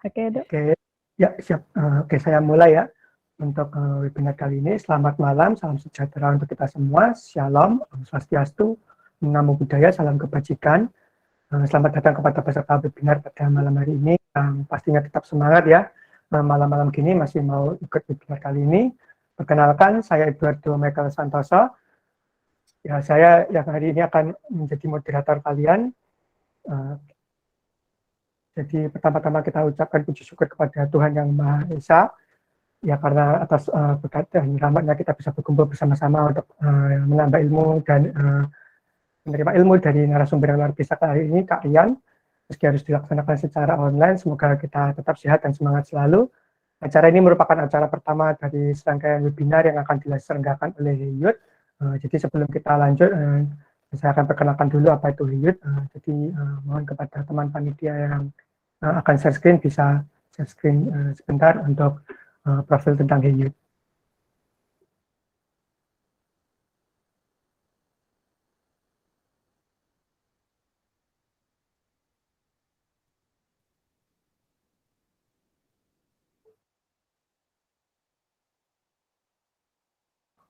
Oke, Dok. Oke, ya siap. Oke, saya mulai ya untuk webinar kali ini. Selamat malam, salam sejahtera untuk kita semua. Shalom, Om Swastiastu, Namo Buddhaya, salam kebajikan. Selamat datang kepada peserta webinar pada malam hari ini. Pastinya tetap semangat ya. Malam-malam gini masih mau ikut webinar kali ini. Perkenalkan, saya Eduardo Michael Santoso. Ya, saya yang hari ini akan menjadi moderator kalian. Jadi pertama-tama kita ucapkan puji syukur kepada Tuhan Yang Maha Esa, ya karena atas berkat dan rahmatnya kita bisa berkumpul bersama-sama untuk menambah ilmu dan menerima ilmu dari narasumber yang luar biasa kali ini, Kak Rian. Meski harus dilaksanakan secara online, semoga kita tetap sehat dan semangat selalu. Acara ini merupakan acara pertama dari serangkaian webinar yang akan diselenggarakan oleh HEYUT. Jadi sebelum kita lanjut, saya akan perkenalkan dulu apa itu HEYUT. Jadi mohon kepada teman panitia yang akan share screen, bisa share screen sebentar untuk profil tentang HEYUT.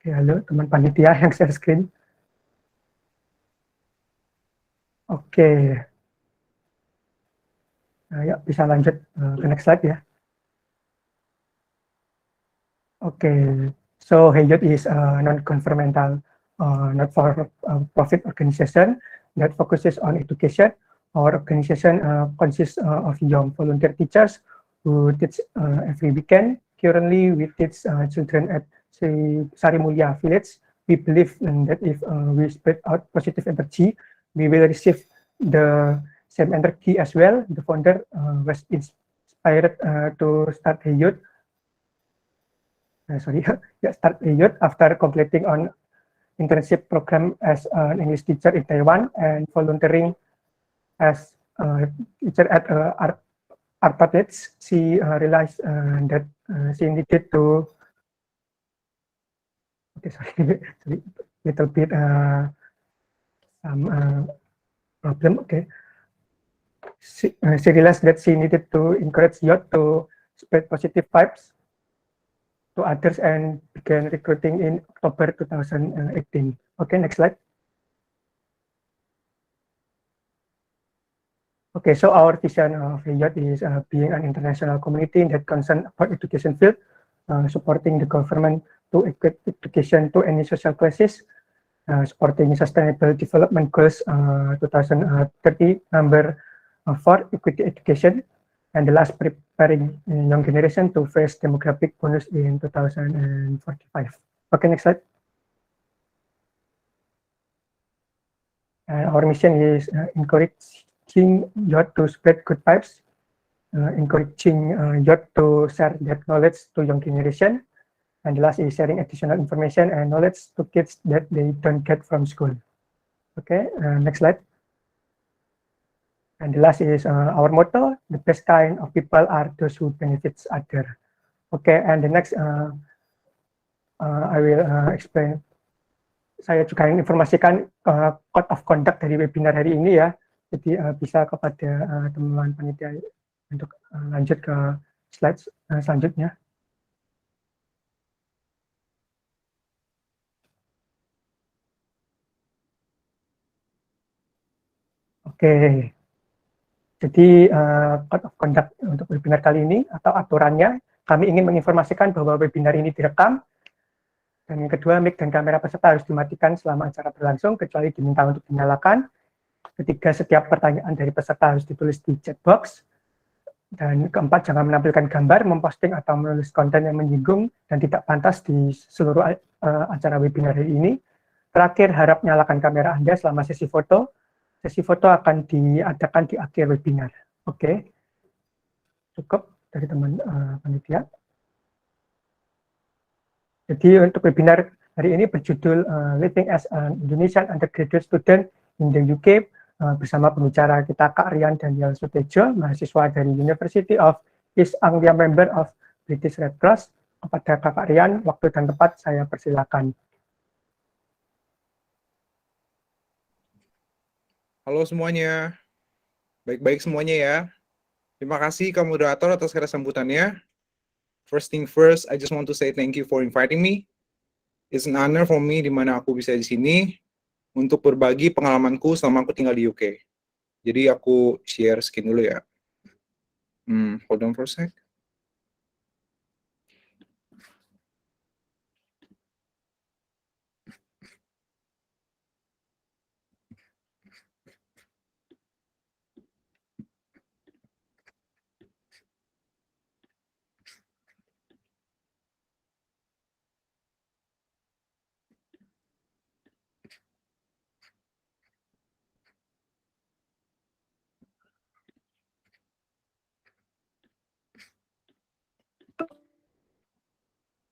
Oke, halo teman panitia yang share screen. Oke, ya bisa lanjut ke next slide ya. Oke, so HEYUT is a non-governmental, not-for-profit organization that focuses on education. Our organization consists of young volunteer teachers who teach every weekend. Currently, we teach children at Sarimulya village. We believe that if we spread out positive energy, we will receive the same energy as well. The founder was inspired to start HEYUT. Start HEYUT after completing an internship program as an English teacher in Taiwan and volunteering as a teacher at ARPATEDS. She realized that she needed to, little bit some problem. Okay, she realized that she needed to encourage youth to spread positive vibes to others and began recruiting in October 2018. Okay, next slide. Okay, so our vision of HEYUT is being an international community that concerned about education field, supporting the government to equip education to any social classes, supporting sustainable development goals 2030 number 4, equity education, and the last, preparing young generation to face demographic bonus in 2045. Okay, next slide. Our mission is encouraging youth to spread good vibes, encouraging youth to share that knowledge to young generation, and the last is sharing additional information and knowledge to kids that they don't get from school. Okay, next slide. And the last is our motto: the best kind of people are those who benefits other. Okay, and the next I will explain. Saya juga ingin informasikan code of conduct dari webinar hari ini ya. Jadi bisa kepada teman-teman panitia untuk lanjut ke slide selanjutnya. Oke, jadi code of conduct untuk webinar kali ini atau aturannya, kami ingin menginformasikan bahwa webinar ini direkam. Dan yang kedua, mic dan kamera peserta harus dimatikan selama acara berlangsung, kecuali diminta untuk dinyalakan. Ketiga, setiap pertanyaan dari peserta harus ditulis di chat box. Dan keempat, jangan menampilkan gambar, memposting atau menulis konten yang menyinggung dan tidak pantas di seluruh acara webinar hari ini. Terakhir, harap nyalakan kamera Anda selama sesi foto. Sesi foto akan diadakan di akhir webinar. Oke, cukup dari teman panitia. Jadi untuk webinar hari ini berjudul Living as an Indonesian Undergraduate Student in the UK, bersama pembicara kita Kak Rian Daniel Sutejo, mahasiswa dari University of East Anglia, member of British Red Cross. Kepada Kak Rian, waktu dan tempat saya persilakan. Halo semuanya, baik-baik semuanya ya. Terima kasih Kak Moderator atas kata sambutannya. First thing first, I just want to say thank you for inviting me. It's an honor for me di mana aku bisa di sini untuk berbagi pengalamanku selama aku tinggal di UK. Jadi aku share skin dulu ya. Hold on for a sec.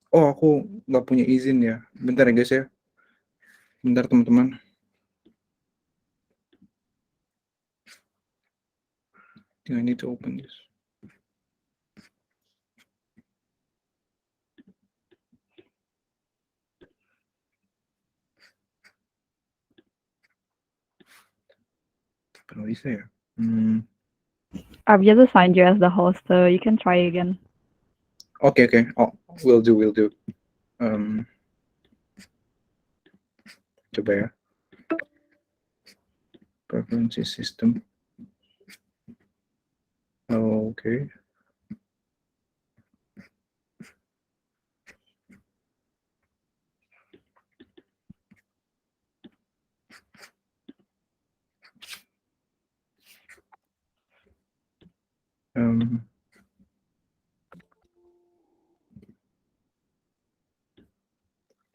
Oh, aku nggak punya izin ya. Bentar ya guys ya. Bentar teman-teman. I need to open this. Kenapa bisa ya? I've just assigned you as the host, so you can try again. Okay. Oh, will do. Coba ya. Preferensi system. Oh, okay.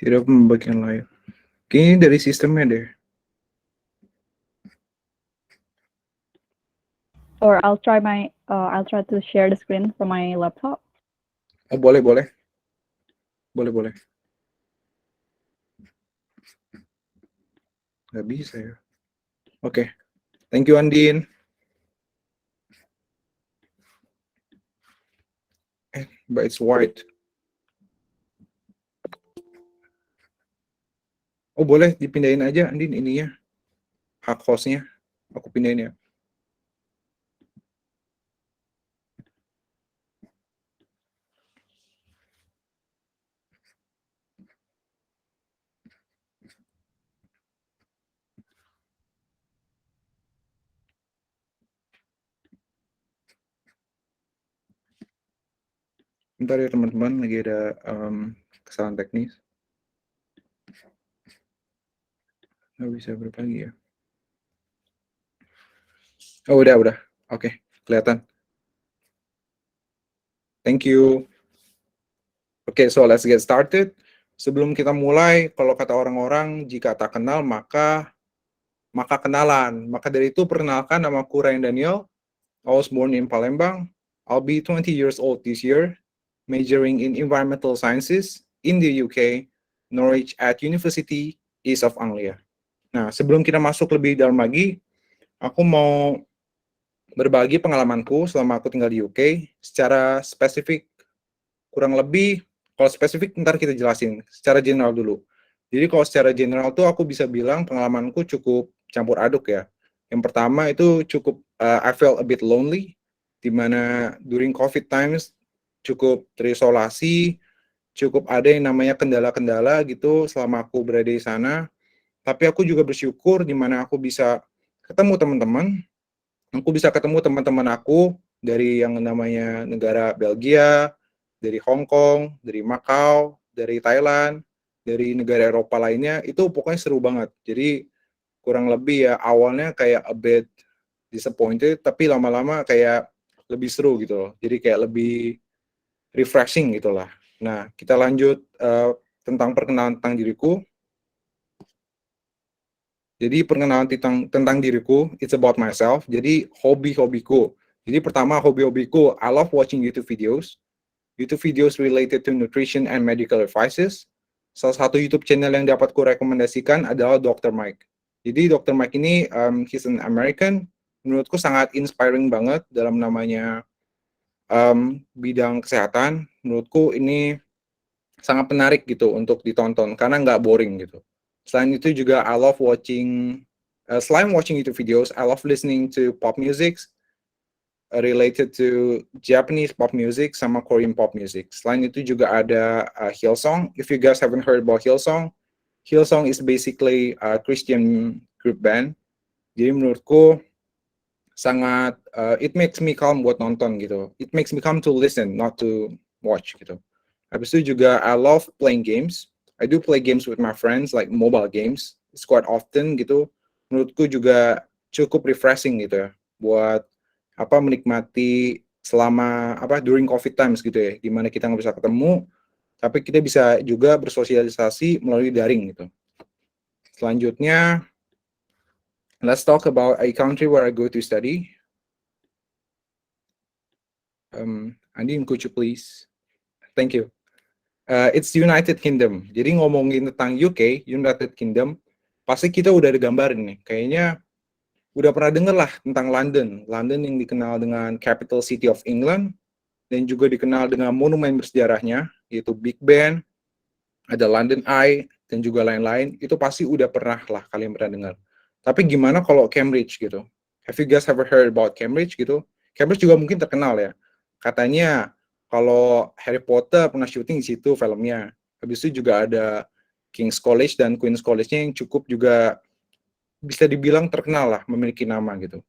Tidak membagikan layar. Kayaknya dari sistemnya deh. Or I'll try to share the screen from my laptop. Oh, boleh. Nggak bisa ya. Oke. Thank you, Andin. But it's white. Oh, boleh dipindahin aja, Andin, ininya. Hak hostnya. Aku pindahin ya. Bentar ya teman-teman, lagi ada kesalahan teknis. Nggak bisa berbagi ya. Oh, udah. Oke, kelihatan. Thank you. Oke, so let's get started. Sebelum kita mulai, kalau kata orang-orang, jika tak kenal, maka kenalan. Maka dari itu, perkenalkan, namaku Ryan Daniel. I was born in Palembang. I'll be 20 years old this year, majoring in environmental sciences in the UK, Norwich at University East of Anglia. Nah, sebelum kita masuk lebih dalam lagi, aku mau berbagi pengalamanku selama aku tinggal di UK secara spesifik, kurang lebih. Kalau spesifik ntar kita jelasin secara general dulu. Jadi kalau secara general tuh aku bisa bilang pengalamanku cukup campur aduk ya. Yang pertama itu cukup I felt a bit lonely, dimana during COVID times cukup terisolasi, cukup ada yang namanya kendala-kendala gitu selama aku berada di sana. Tapi aku juga bersyukur dimana aku bisa ketemu teman-teman. Aku bisa ketemu teman-teman aku dari yang namanya negara Belgia, dari Hong Kong, dari Macau, dari Thailand, dari negara Eropa lainnya, itu pokoknya seru banget. Jadi kurang lebih ya awalnya kayak a bit disappointed, tapi lama-lama kayak lebih seru gitu loh. Jadi kayak lebih refreshing gitu lah. Nah, kita lanjut tentang perkenalan tentang diriku. Jadi perkenalan tentang diriku, it's about myself. Jadi hobi-hobiku. Jadi pertama hobi-hobiku, I love watching YouTube videos. YouTube videos related to nutrition and medical advices. Salah satu YouTube channel yang dapat ku rekomendasikan adalah Dr. Mike. Jadi Dr. Mike ini, he's an American. Menurutku sangat inspiring banget dalam namanya bidang kesehatan. Menurutku ini sangat menarik gitu untuk ditonton karena nggak boring gitu. Selain itu juga I love watching, selain watching YouTube videos, I love listening to pop music. related to Japanese pop music sama Korean pop music. Selain itu juga ada Hillsong. If you guys haven't heard about Hillsong, Hillsong is basically a Christian group band. Jadi menurutku sangat it makes me calm buat nonton gitu. It makes me calm to listen, not to watch gitu. Habis itu juga I love playing games. I do play games with my friends like mobile games. It's quite often gitu. Menurutku juga cukup refreshing gitu ya buat menikmati selama during COVID times gitu ya, dimana kita nggak bisa ketemu, tapi kita bisa juga bersosialisasi melalui daring gitu. Selanjutnya, let's talk about a country where I go to study. Andin, could you please? Thank you. It's United Kingdom. Jadi ngomongin tentang UK, United Kingdom, pasti kita udah ada gambaran nih. Kayaknya udah pernah denger lah tentang London. London yang dikenal dengan capital city of England, dan juga dikenal dengan monumen bersejarahnya, yaitu Big Ben, ada London Eye, dan juga lain-lain. Itu pasti udah pernah lah kalian pernah dengar. Tapi gimana kalau Cambridge gitu? Have you guys ever heard about Cambridge gitu? Cambridge juga mungkin terkenal ya. Katanya kalau Harry Potter pernah syuting di situ filmnya. Habis itu juga ada King's College dan Queen's College-nya yang cukup juga bisa dibilang terkenal lah, memiliki nama gitu.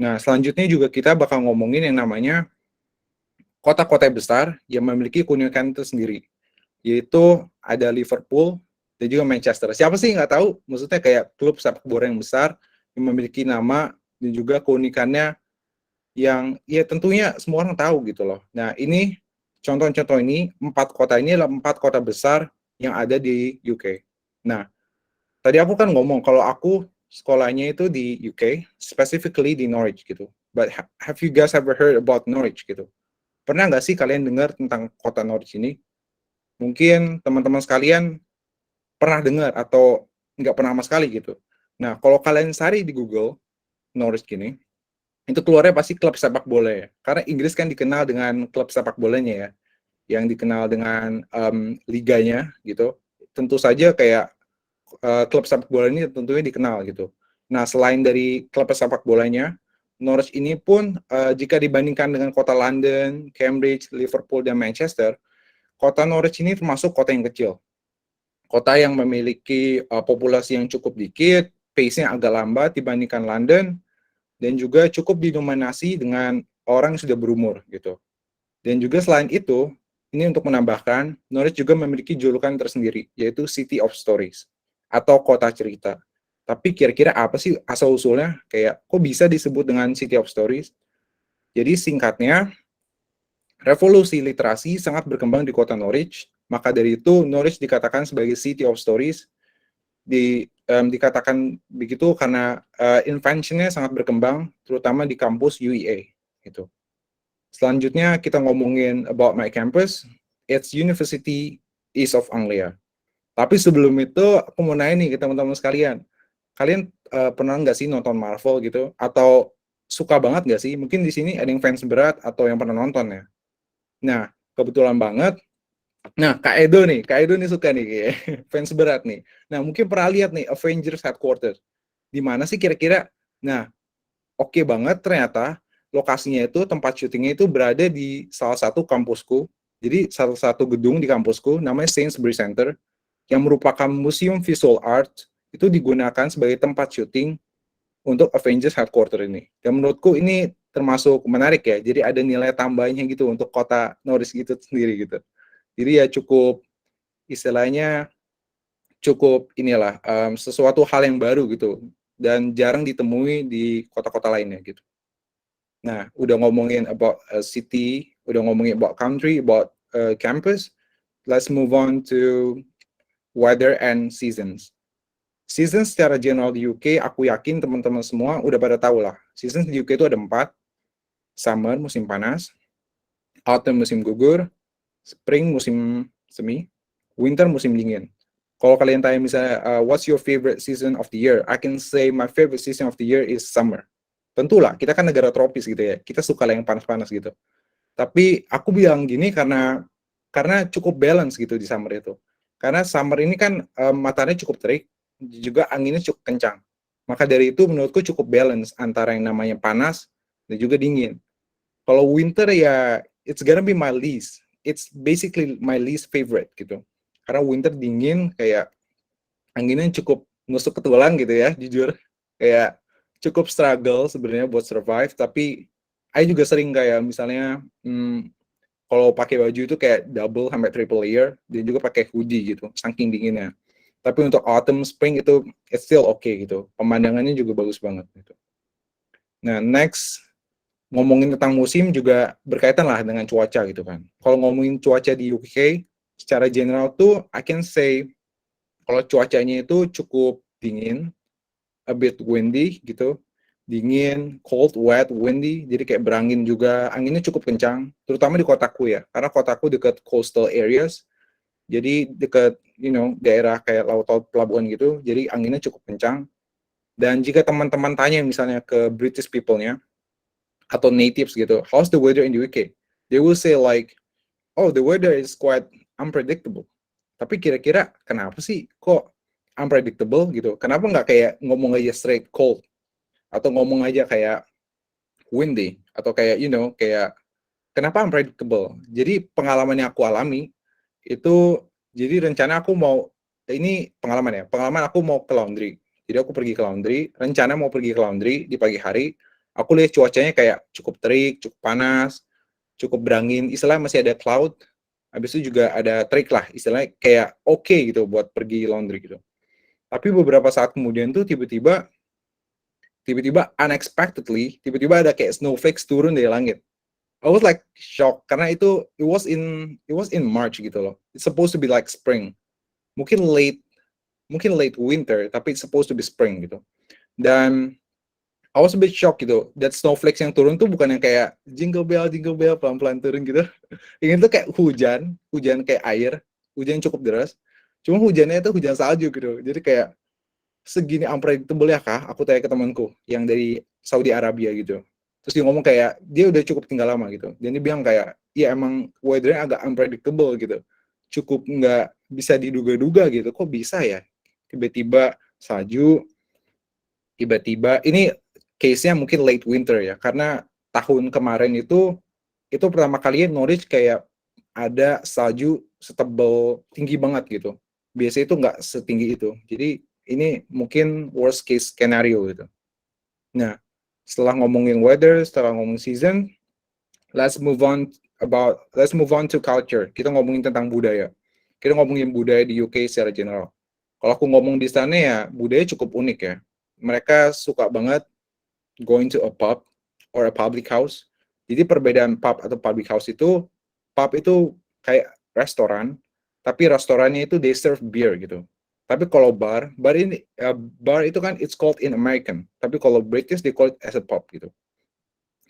Nah, selanjutnya juga kita bakal ngomongin yang namanya kota-kota besar yang memiliki keunikan tersendiri, yaitu ada Liverpool dan juga Manchester. Siapa sih nggak tahu? Maksudnya kayak klub sepak bola yang besar yang memiliki nama dan juga keunikannya yang ya tentunya semua orang tahu gitu loh. Nah, ini contoh-contoh ini, 4 kota ini adalah 4 kota besar yang ada di UK. Nah, tadi aku kan ngomong kalau aku sekolahnya itu di UK, specifically di Norwich gitu. But have you guys ever heard about Norwich gitu? Pernah nggak sih kalian dengar tentang kota Norwich ini? Mungkin teman-teman sekalian pernah dengar atau nggak pernah sama sekali gitu. Nah, kalau kalian cari di Google Norwich gini, itu keluarnya pasti klub sepak bola ya. Karena Inggris kan dikenal dengan klub sepak bolanya ya, yang dikenal dengan liganya gitu. Tentu saja kayak klub sepak bola ini tentunya dikenal gitu. Nah, selain dari klub sepak bolanya, Norwich ini pun jika dibandingkan dengan kota London, Cambridge, Liverpool, dan Manchester, kota Norwich ini termasuk kota yang kecil. Kota yang memiliki populasi yang cukup dikit, pace-nya agak lambat dibandingkan London, dan juga cukup didominasi dengan orang yang sudah berumur gitu. Dan juga selain itu, ini untuk menambahkan, Norwich juga memiliki julukan tersendiri, yaitu City of Stories, atau kota cerita. Tapi kira-kira apa sih asal-usulnya? Kayak, kok bisa disebut dengan City of Stories? Jadi singkatnya, revolusi literasi sangat berkembang di kota Norwich, maka dari itu Norwich dikatakan sebagai City of Stories. Dikatakan begitu karena invention-nya sangat berkembang, terutama di kampus UEA. Gitu. Selanjutnya kita ngomongin about my campus, it's University East of Anglia. Tapi sebelum itu aku mau nanya nih ke teman-teman sekalian, kalian pernah nggak sih nonton Marvel gitu? Atau suka banget nggak sih? Mungkin di sini ada yang fans berat atau yang pernah nonton ya. Nah, kebetulan banget. Nah, Kak Edo nih suka nih kayak fans berat nih. Nah, mungkin pernah lihat nih Avengers Headquarters. Di mana sih kira-kira? Nah, oke banget ternyata lokasinya itu, tempat syutingnya itu berada di salah satu kampusku. Jadi salah satu gedung di kampusku namanya Sainsbury Center yang merupakan museum visual art, itu digunakan sebagai tempat syuting untuk Avengers Headquarters ini. Dan menurutku ini termasuk menarik ya. Jadi ada nilai tambahnya gitu untuk kota Norwich gitu sendiri gitu. Jadi ya cukup istilahnya cukup inilah sesuatu hal yang baru gitu dan jarang ditemui di kota-kota lainnya gitu. Nah, udah ngomongin about city, udah ngomongin about country, about campus. Let's move on to weather and seasons. Seasons secara general di UK, aku yakin teman-teman semua udah pada tahu lah. Seasons di UK itu ada 4. Summer, musim panas. Autumn, musim gugur. Spring, musim semi. Winter, musim dingin. Kalau kalian tanya misalnya, what's your favorite season of the year? I can say my favorite season of the year is summer. Tentulah, kita kan negara tropis gitu ya. Kita suka lah yang panas-panas gitu. Tapi aku bilang gini karena cukup balance gitu di summer itu. Karena summer ini kan mataharinya cukup terik, juga anginnya cukup kencang. Maka dari itu menurutku cukup balance antara yang namanya panas dan juga dingin. Kalau winter ya it's gonna be my least. It's basically my least favorite gitu. Karena winter dingin, kayak anginnya cukup nusuk ke tulang gitu ya, jujur. Kayak cukup struggle sebenarnya buat survive, tapi I juga sering kayak misalnya kalau pakai baju itu kayak double sampai triple layer, dan juga pakai hoodie gitu, saking dinginnya. Tapi untuk autumn, spring itu it's still okay gitu. Pemandangannya juga bagus banget gitu. Nah, next ngomongin tentang musim juga berkaitan lah dengan cuaca gitu kan. Kalau ngomongin cuaca di UK, secara general tuh I can say kalau cuacanya itu cukup dingin, a bit windy gitu. Dingin, cold, wet, windy, jadi kayak berangin juga, anginnya cukup kencang, terutama di kotaku ya, karena kotaku dekat coastal areas, jadi dekat, daerah kayak laut pelabuhan gitu, jadi anginnya cukup kencang. Dan jika teman-teman tanya misalnya ke British people-nya, atau natives gitu, how's the weather in the UK? They will say like, oh, the weather is quite unpredictable. Tapi kira-kira kenapa sih kok unpredictable gitu? Kenapa nggak kayak ngomong aja straight cold? Atau ngomong aja kayak windy? Atau kayak, kayak kenapa unpredictable? Jadi pengalaman yang aku alami, itu, jadi rencana aku mau, ini pengalaman aku mau ke laundry. Jadi aku pergi ke laundry, rencana mau pergi ke laundry di pagi hari, aku lihat cuacanya kayak cukup terik, cukup panas, cukup berangin, istilahnya masih ada cloud, habis itu juga ada terik lah, istilahnya kayak oke gitu buat pergi laundry gitu. Tapi beberapa saat kemudian tuh tiba-tiba unexpectedly, tiba-tiba ada kayak snowflakes turun dari langit. I was like shocked karena it was in March gitu loh. It's supposed to be like spring. Mungkin late winter, tapi it's supposed to be spring gitu. Dan I was a bit shocked gitu. That snowflakes yang turun tuh bukan yang kayak jingle bell pelan-pelan turun gitu. Ini tuh kayak hujan kayak air, hujan cukup deras. Cuma hujannya itu hujan salju gitu. Jadi kayak segini unpredictable ya kah? Aku tanya ke temanku yang dari Saudi Arabia gitu. Terus dia ngomong kayak dia udah cukup tinggal lama gitu. Dan dia bilang kayak ya emang weathernya agak unpredictable gitu. Cukup nggak bisa diduga-duga gitu. Kok bisa ya? Tiba-tiba salju, tiba-tiba ini case-nya mungkin late winter ya. Karena tahun kemarin itu pertama kali Norwich kayak ada salju setebal tinggi banget gitu. Biasanya itu nggak setinggi itu. Jadi ini mungkin worst case scenario gitu. Nah, setelah ngomongin weather, setelah ngomongin season, let's move on to culture. Kita ngomongin tentang budaya. Kita ngomongin budaya di UK secara general. Kalau aku ngomong di sana ya, budaya cukup unik ya. Mereka suka banget going to a pub or a public house. Jadi perbedaan pub atau public house itu, pub itu kayak restoran, tapi restorannya itu they serve beer gitu. Tapi kalau bar itu kan it's called in American. Tapi kalau British they call it as a pub gitu.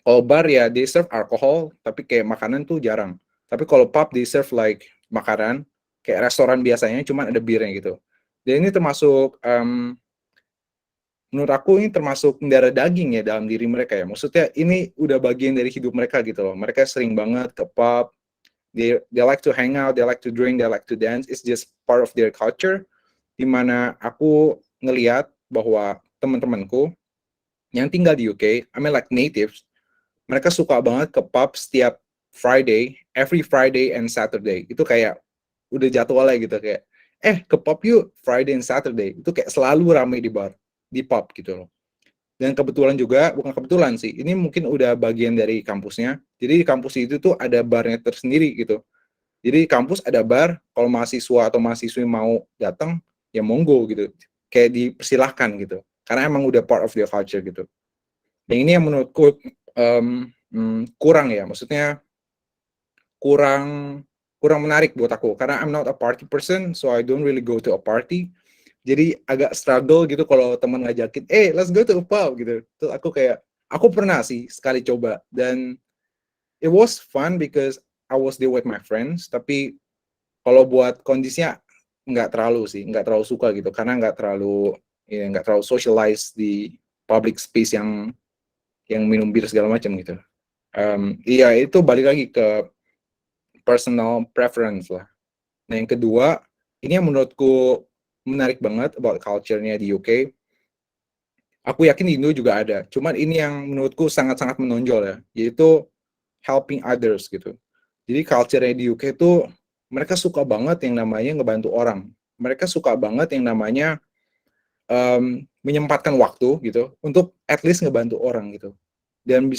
Kalau bar ya they serve alcohol, tapi kayak makanan tuh jarang. Tapi kalau pub they serve like makanan, kayak restoran biasanya, cuman ada birnya gitu. Dan ini termasuk menurut aku ini termasuk darah daging ya dalam diri mereka ya. Maksudnya ini udah bagian dari hidup mereka gitu loh. Mereka sering banget ke pub, they like to hang out, they like to drink, they like to dance. It's just part of their culture. Dimana aku ngelihat bahwa teman-temanku yang tinggal di UK, I mean like natives, mereka suka banget ke pub setiap Friday, every Friday and Saturday. Itu kayak udah jadwalnya gitu, kayak ke pub yuk Friday and Saturday. Itu kayak selalu ramai di pub gitu loh. Dan kebetulan juga, bukan kebetulan sih, ini mungkin udah bagian dari kampusnya. Jadi di kampus itu tuh ada barnya tersendiri gitu. Jadi di kampus ada bar, kalau mahasiswa atau mahasiswi mau datang, ya monggo gitu. Kayak dipersilahkan gitu. Karena emang udah part of their culture gitu. Dan ini yang menurutku kurang ya, maksudnya kurang menarik buat aku. Karena I'm not a party person, so I don't really go to a party. Jadi agak struggle gitu kalau teman ngajakin, let's go to a pub gitu. Terus aku pernah sih sekali coba, dan it was fun because I was there with my friends. Tapi kalau buat kondisinya nggak terlalu suka gitu, karena nggak terlalu socialize di public space yang minum bir segala macam gitu. Iya, itu balik lagi ke personal preference lah. Nah yang kedua, ini yang menurutku menarik banget about culture-nya di UK. Aku yakin di Indo juga ada. Cuman ini yang menurutku sangat-sangat menonjol ya, yaitu helping others gitu. Jadi culture-nya di UK itu mereka suka banget yang namanya ngebantu orang. Mereka suka banget yang namanya menyempatkan waktu gitu untuk at least ngebantu orang gitu. Dan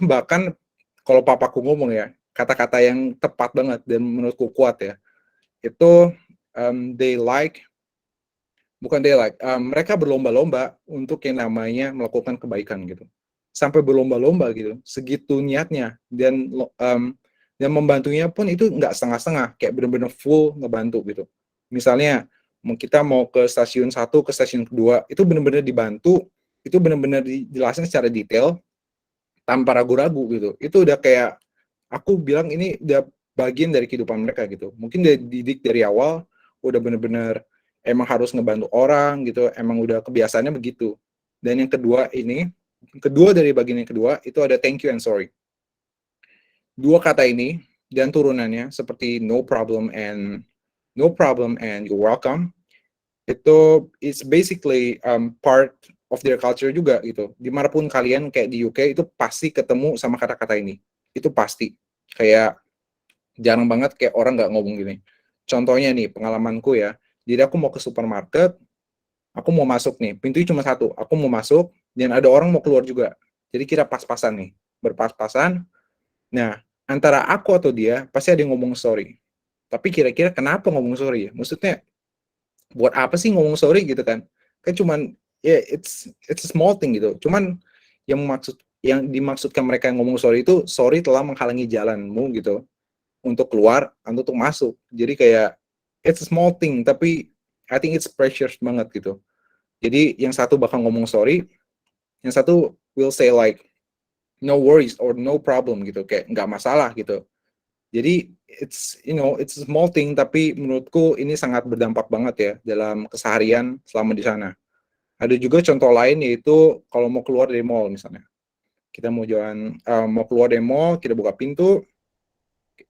bahkan kalau papaku ngomong ya, kata-kata yang tepat banget dan menurutku kuat ya, itu mereka berlomba-lomba untuk yang namanya melakukan kebaikan gitu. Sampai berlomba-lomba gitu, segitu niatnya dan membantunya pun itu nggak setengah-setengah, kayak benar-benar full ngebantu gitu. Misalnya kita mau ke stasiun 1 ke stasiun kedua, itu benar-benar dibantu, itu benar-benar dijelasin secara detail tanpa ragu-ragu gitu. Itu udah kayak aku bilang ini udah bagian dari kehidupan mereka gitu. Mungkin dia didik dari awal udah benar-benar emang harus ngebantu orang gitu, emang udah kebiasaannya begitu. Dan yang kedua dari bagian yang kedua itu ada thank you and sorry. Dua kata ini dan turunannya seperti no problem and you're welcome, itu it's basically part of their culture juga gitu. Dimanapun kalian kayak di UK itu pasti ketemu sama kata-kata ini. Itu pasti. Kayak jarang banget kayak orang nggak ngomong gini. Contohnya nih, pengalamanku ya. Jadi aku mau ke supermarket, aku mau masuk nih, pintunya cuma satu. Aku mau masuk, dan ada orang mau keluar juga. Jadi kita pas-pasan nih, berpas-pasan. Nah, antara aku atau dia, pasti ada yang ngomong sorry. Tapi kira-kira kenapa ngomong sorry ya? Maksudnya, buat apa sih ngomong sorry gitu kan? Kan cuman, ya it's a small thing gitu. Cuman yang dimaksudkan mereka yang ngomong sorry itu, sorry telah menghalangi jalanmu gitu untuk keluar atau untuk masuk. Jadi kayak it's a small thing tapi I think it's precious banget gitu. Jadi yang satu bakal ngomong sorry, yang satu will say like no worries or no problem gitu, kayak nggak masalah gitu. Jadi it's a small thing tapi menurutku ini sangat berdampak banget ya dalam keseharian selama di sana. Ada juga contoh lain yaitu kalau mau keluar dari mall misalnya. Kita mau mau keluar dari mall, kita buka pintu,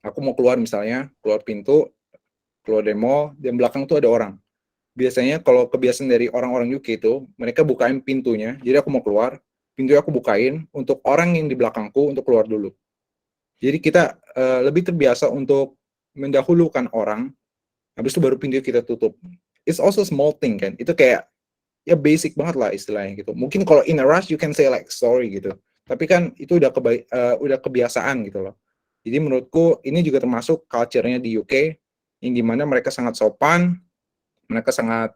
aku mau keluar misalnya, keluar pintu, keluar dari mall, dan belakang tuh ada orang. Biasanya kalau kebiasaan dari orang-orang UK itu, mereka bukain pintunya, jadi aku mau keluar, pintunya aku bukain untuk orang yang di belakangku untuk keluar dulu. Jadi kita lebih terbiasa untuk mendahulukan orang, habis itu baru pintu kita tutup. It's also small thing kan, itu kayak ya basic banget lah istilahnya gitu. Mungkin kalau in a rush you can say like sorry gitu, tapi kan itu udah kebiasaan gitu loh. Jadi menurutku ini juga termasuk culture-nya di UK, yang dimana mereka sangat sopan, mereka sangat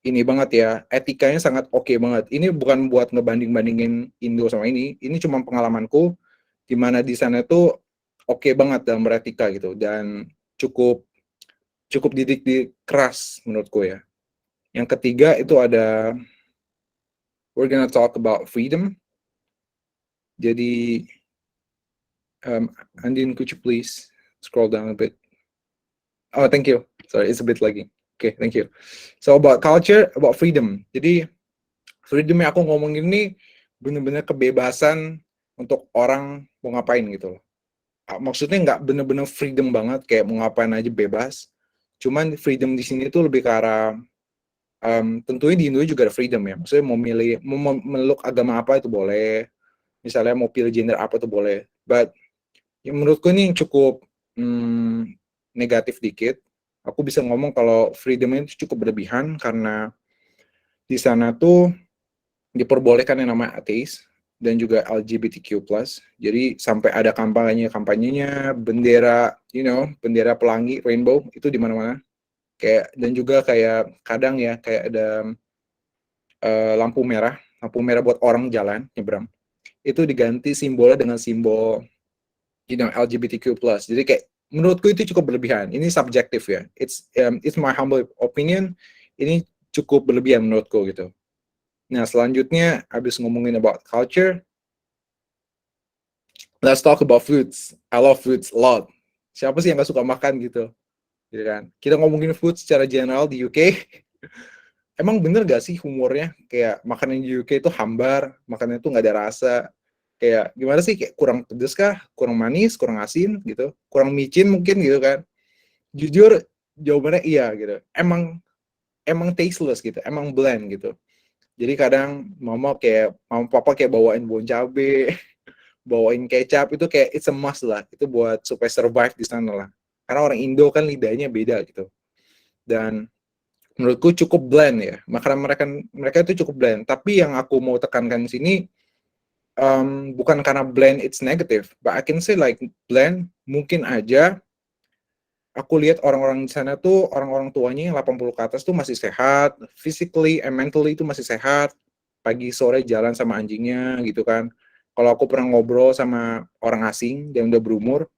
ini banget ya, etikanya sangat oke banget. Ini bukan buat ngebanding-bandingin Indo sama ini cuma pengalamanku, di mana di sana tuh oke banget dalam beretika gitu, dan cukup didik keras menurutku ya. Yang ketiga itu ada we're gonna talk about freedom. Jadi Andin, could you please scroll down a bit? Oh, thank you. Sorry, it's a bit laggy. Okay, thank you. So about culture, about freedom. Jadi freedom yang aku ngomongin ini bener-bener kebebasan untuk orang mau ngapain gitu loh. Maksudnya nggak bener-bener freedom banget kayak mau ngapain aja bebas. Cuman freedom di sini tuh lebih ke arah tentunya di Indo juga ada freedom ya. Maksudnya mau meluk agama apa itu boleh. Misalnya mau pilih gender apa itu boleh. But yang menurutku ini cukup negatif dikit. Aku bisa ngomong kalau freedom itu cukup berlebihan karena di sana tuh diperbolehkan yang namanya ateis dan juga LGBTQ+. Jadi sampai ada kampanyenya, bendera, bendera pelangi, rainbow, itu di mana-mana. Dan juga kayak kadang ya, kayak ada lampu merah buat orang jalan, nyebrang. Itu diganti simbolnya dengan simbol LGBTQ+. Jadi kayak menurutku itu cukup berlebihan. Ini subjektif ya. It's my humble opinion. Ini cukup berlebihan menurutku gitu. Nah, selanjutnya habis ngomongin about culture, let's talk about foods. I love foods a lot. Siapa sih yang gak suka makan gitu? Gitu kan? Kita ngomongin food secara general di UK. Emang bener gak sih humornya? Kayak makanan di UK itu hambar, makanan itu gak ada rasa. Kayak gimana sih? Kayak kurang pedes kah? Kurang manis? Kurang asin gitu? Kurang micin mungkin gitu kan? Jujur, jawabannya iya gitu. Emang tasteless gitu. Emang bland gitu. Jadi kadang mama papa kayak bawain bon cabe, bawain kecap itu kayak it's a must lah, itu buat supaya survive di sana lah, karena orang Indo kan lidahnya beda gitu. Dan menurutku cukup blend ya, makanan mereka itu cukup blend. Tapi yang aku mau tekankan di sini, bukan karena blend it's negative, but I can say like blend mungkin aja aku lihat orang-orang di sana tuh orang-orang tuanya yang 80 ke atas tuh masih sehat, physically and mentally itu masih sehat, pagi sore jalan sama anjingnya gitu kan. Kalau aku pernah ngobrol sama orang asing yang udah berumur,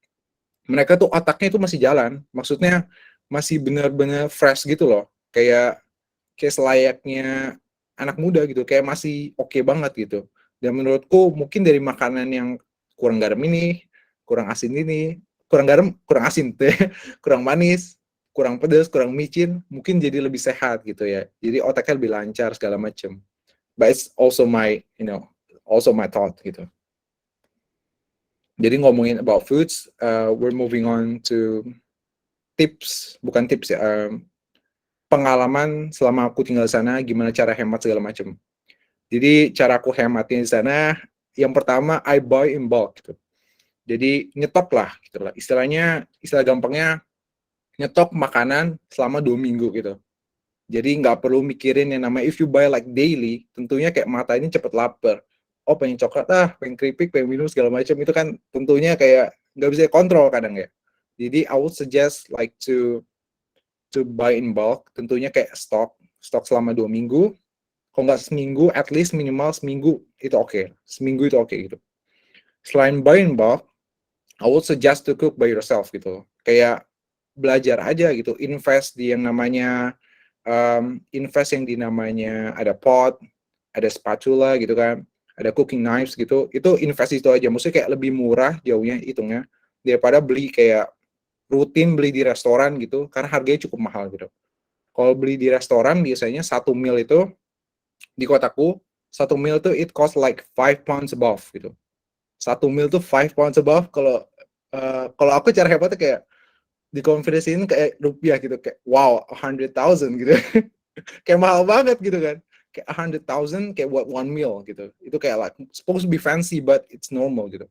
mereka tuh otaknya itu masih jalan, maksudnya masih benar-benar fresh gitu loh, kayak selayaknya anak muda gitu, kayak masih oke banget gitu. Dan menurutku mungkin dari makanan yang kurang garam ini, kurang asin ini, kurang garam, kurang asin tuh ya, kurang manis, kurang pedas, kurang micin, mungkin jadi lebih sehat gitu ya. Jadi otaknya lebih lancar segala macam. But it's also my, also my thought gitu. Jadi ngomongin about foods, we're moving on to tips, bukan tips ya, pengalaman selama aku tinggal di sana, gimana cara hemat segala macam. Jadi cara aku hematnya di sana, yang pertama I buy in bulk gitu. Jadi nyetok lah gitu lah. Istilah gampangnya nyetok makanan selama 2 minggu gitu. Jadi nggak perlu mikirin yang namanya if you buy like daily, tentunya kayak mata ini cepet lapar. Oh pengen coklat pengen keripik, pengen minum segala macam, itu kan tentunya kayak nggak bisa kontrol kadang ya. Jadi I would suggest like to buy in bulk, tentunya kayak stok selama 2 minggu. Kalau nggak seminggu, at least minimal seminggu itu oke. Seminggu itu oke gitu. Selain buy in bulk, I would suggest to cook by yourself gitu. Kayak belajar aja gitu, invest di yang namanya invest yang di namanya ada pot, ada spatula gitu kan, ada cooking knives gitu. Itu invest itu aja. Maksudnya kayak lebih murah jauhnya hitungnya daripada beli kayak rutin beli di restoran gitu, karena harganya cukup mahal gitu. Kalau beli di restoran biasanya 1 meal itu di kotaku, 1 meal tuh it cost like 5 pounds above gitu. 1 meal tuh 5 pounds above. Kalau aku cara hebatnya kayak dikonversiin kayak rupiah gitu, kayak wow 100,000 gitu. Kayak mahal banget gitu kan, kayak 100,000 kayak buat 1 meal gitu. Itu kayak like supposed to be fancy but it's normal gitu.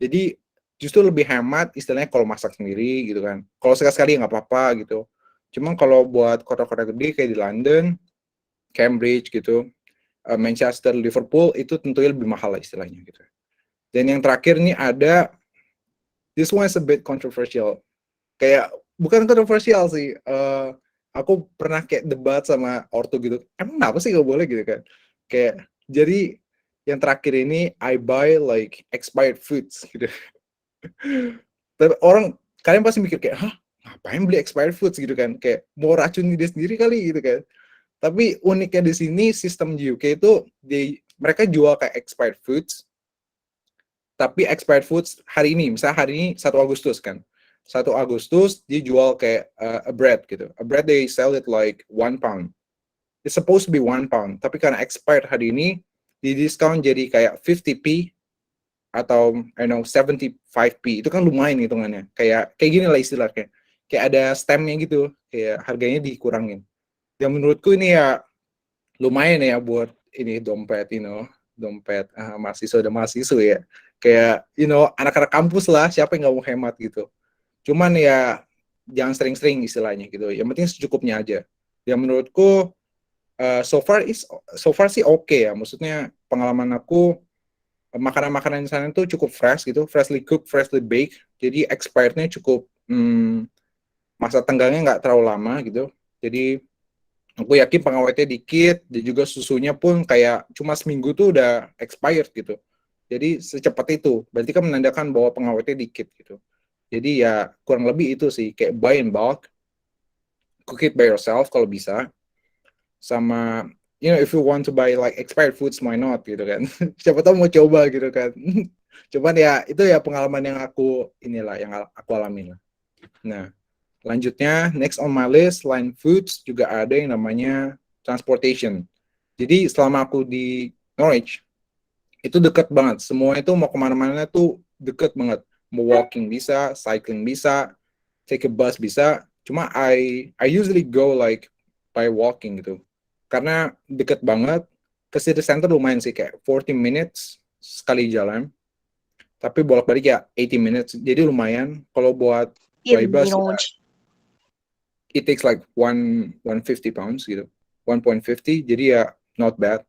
Jadi justru lebih hemat istilahnya kalau masak sendiri gitu kan. Kalau sekali-sekali nggak apa-apa gitu. Cuman kalau buat kota-kota gede kayak di London, Cambridge gitu, Manchester, Liverpool, itu tentunya lebih mahal lah istilahnya gitu. Dan yang terakhir nih ada, this one is a bit controversial. Kayak bukan kontroversial sih. Aku pernah kayak debat sama ortu gitu. Emang kenapa sih gak boleh gitu kan? Kayak jadi yang terakhir ini I buy like expired foods gitu. Tapi kalian pasti mikir kayak, hah, ngapain beli expired foods gitu kan? Kayak mau racun dia sendiri kali gitu kan? Tapi uniknya di sini sistem di UK itu mereka jual kayak expired foods, tapi expired foods hari ini, misalnya hari ini 1 Agustus kan. 1 Agustus dia jual kayak a bread gitu. A bread they sell it like 1 pound. It's supposed to be 1 pound, tapi karena expired hari ini di diskon jadi kayak 50p atau I know 75p. Itu kan lumayan hitungannya. Kayak gini lah istilahnya. Kayak ada stemnya gitu, kayak harganya dikurangin. Dan menurutku ini ya lumayan ya buat ini dompet, dompet mahasiswa dan mahasiswa ya. Kayak, anak-anak kampus lah, siapa yang nggak mau hemat gitu. Cuman ya jangan sering-sering istilahnya gitu. Yang penting secukupnya aja. Yang menurutku so far sih oke ya. Maksudnya pengalaman aku makanan-makanan di sana tuh cukup fresh gitu, freshly cooked, freshly baked. Jadi expirednya cukup masa tenggangnya nggak terlalu lama gitu. Jadi aku yakin pengawetnya dikit, dan juga susunya pun kayak cuma seminggu tuh udah expired gitu. Jadi secepat itu, berarti kan menandakan bahwa pengawetnya dikit gitu. Jadi ya kurang lebih itu sih, kayak buy in bulk, cook it by yourself kalau bisa, sama if you want to buy like expired foods, why not gitu kan. Siapa tahu mau coba gitu kan. Cuman ya itu ya pengalaman yang aku alamin lah. Nah, lanjutnya, next on my list, selain foods, juga ada yang namanya transportation. Jadi selama aku di Norwich, itu deket banget. Semua itu mau kemana-mana tuh deket banget. Mau walking bisa, cycling bisa, take a bus bisa. Cuma I usually go like by walking gitu. Karena deket banget, ke city center lumayan sih, kayak 40 minutes sekali jalan. Tapi bolak-balik ya 80 minutes. Jadi lumayan. Kalau buat by bus ya, it takes like 150 pounds gitu. 1.50. Jadi ya not bad.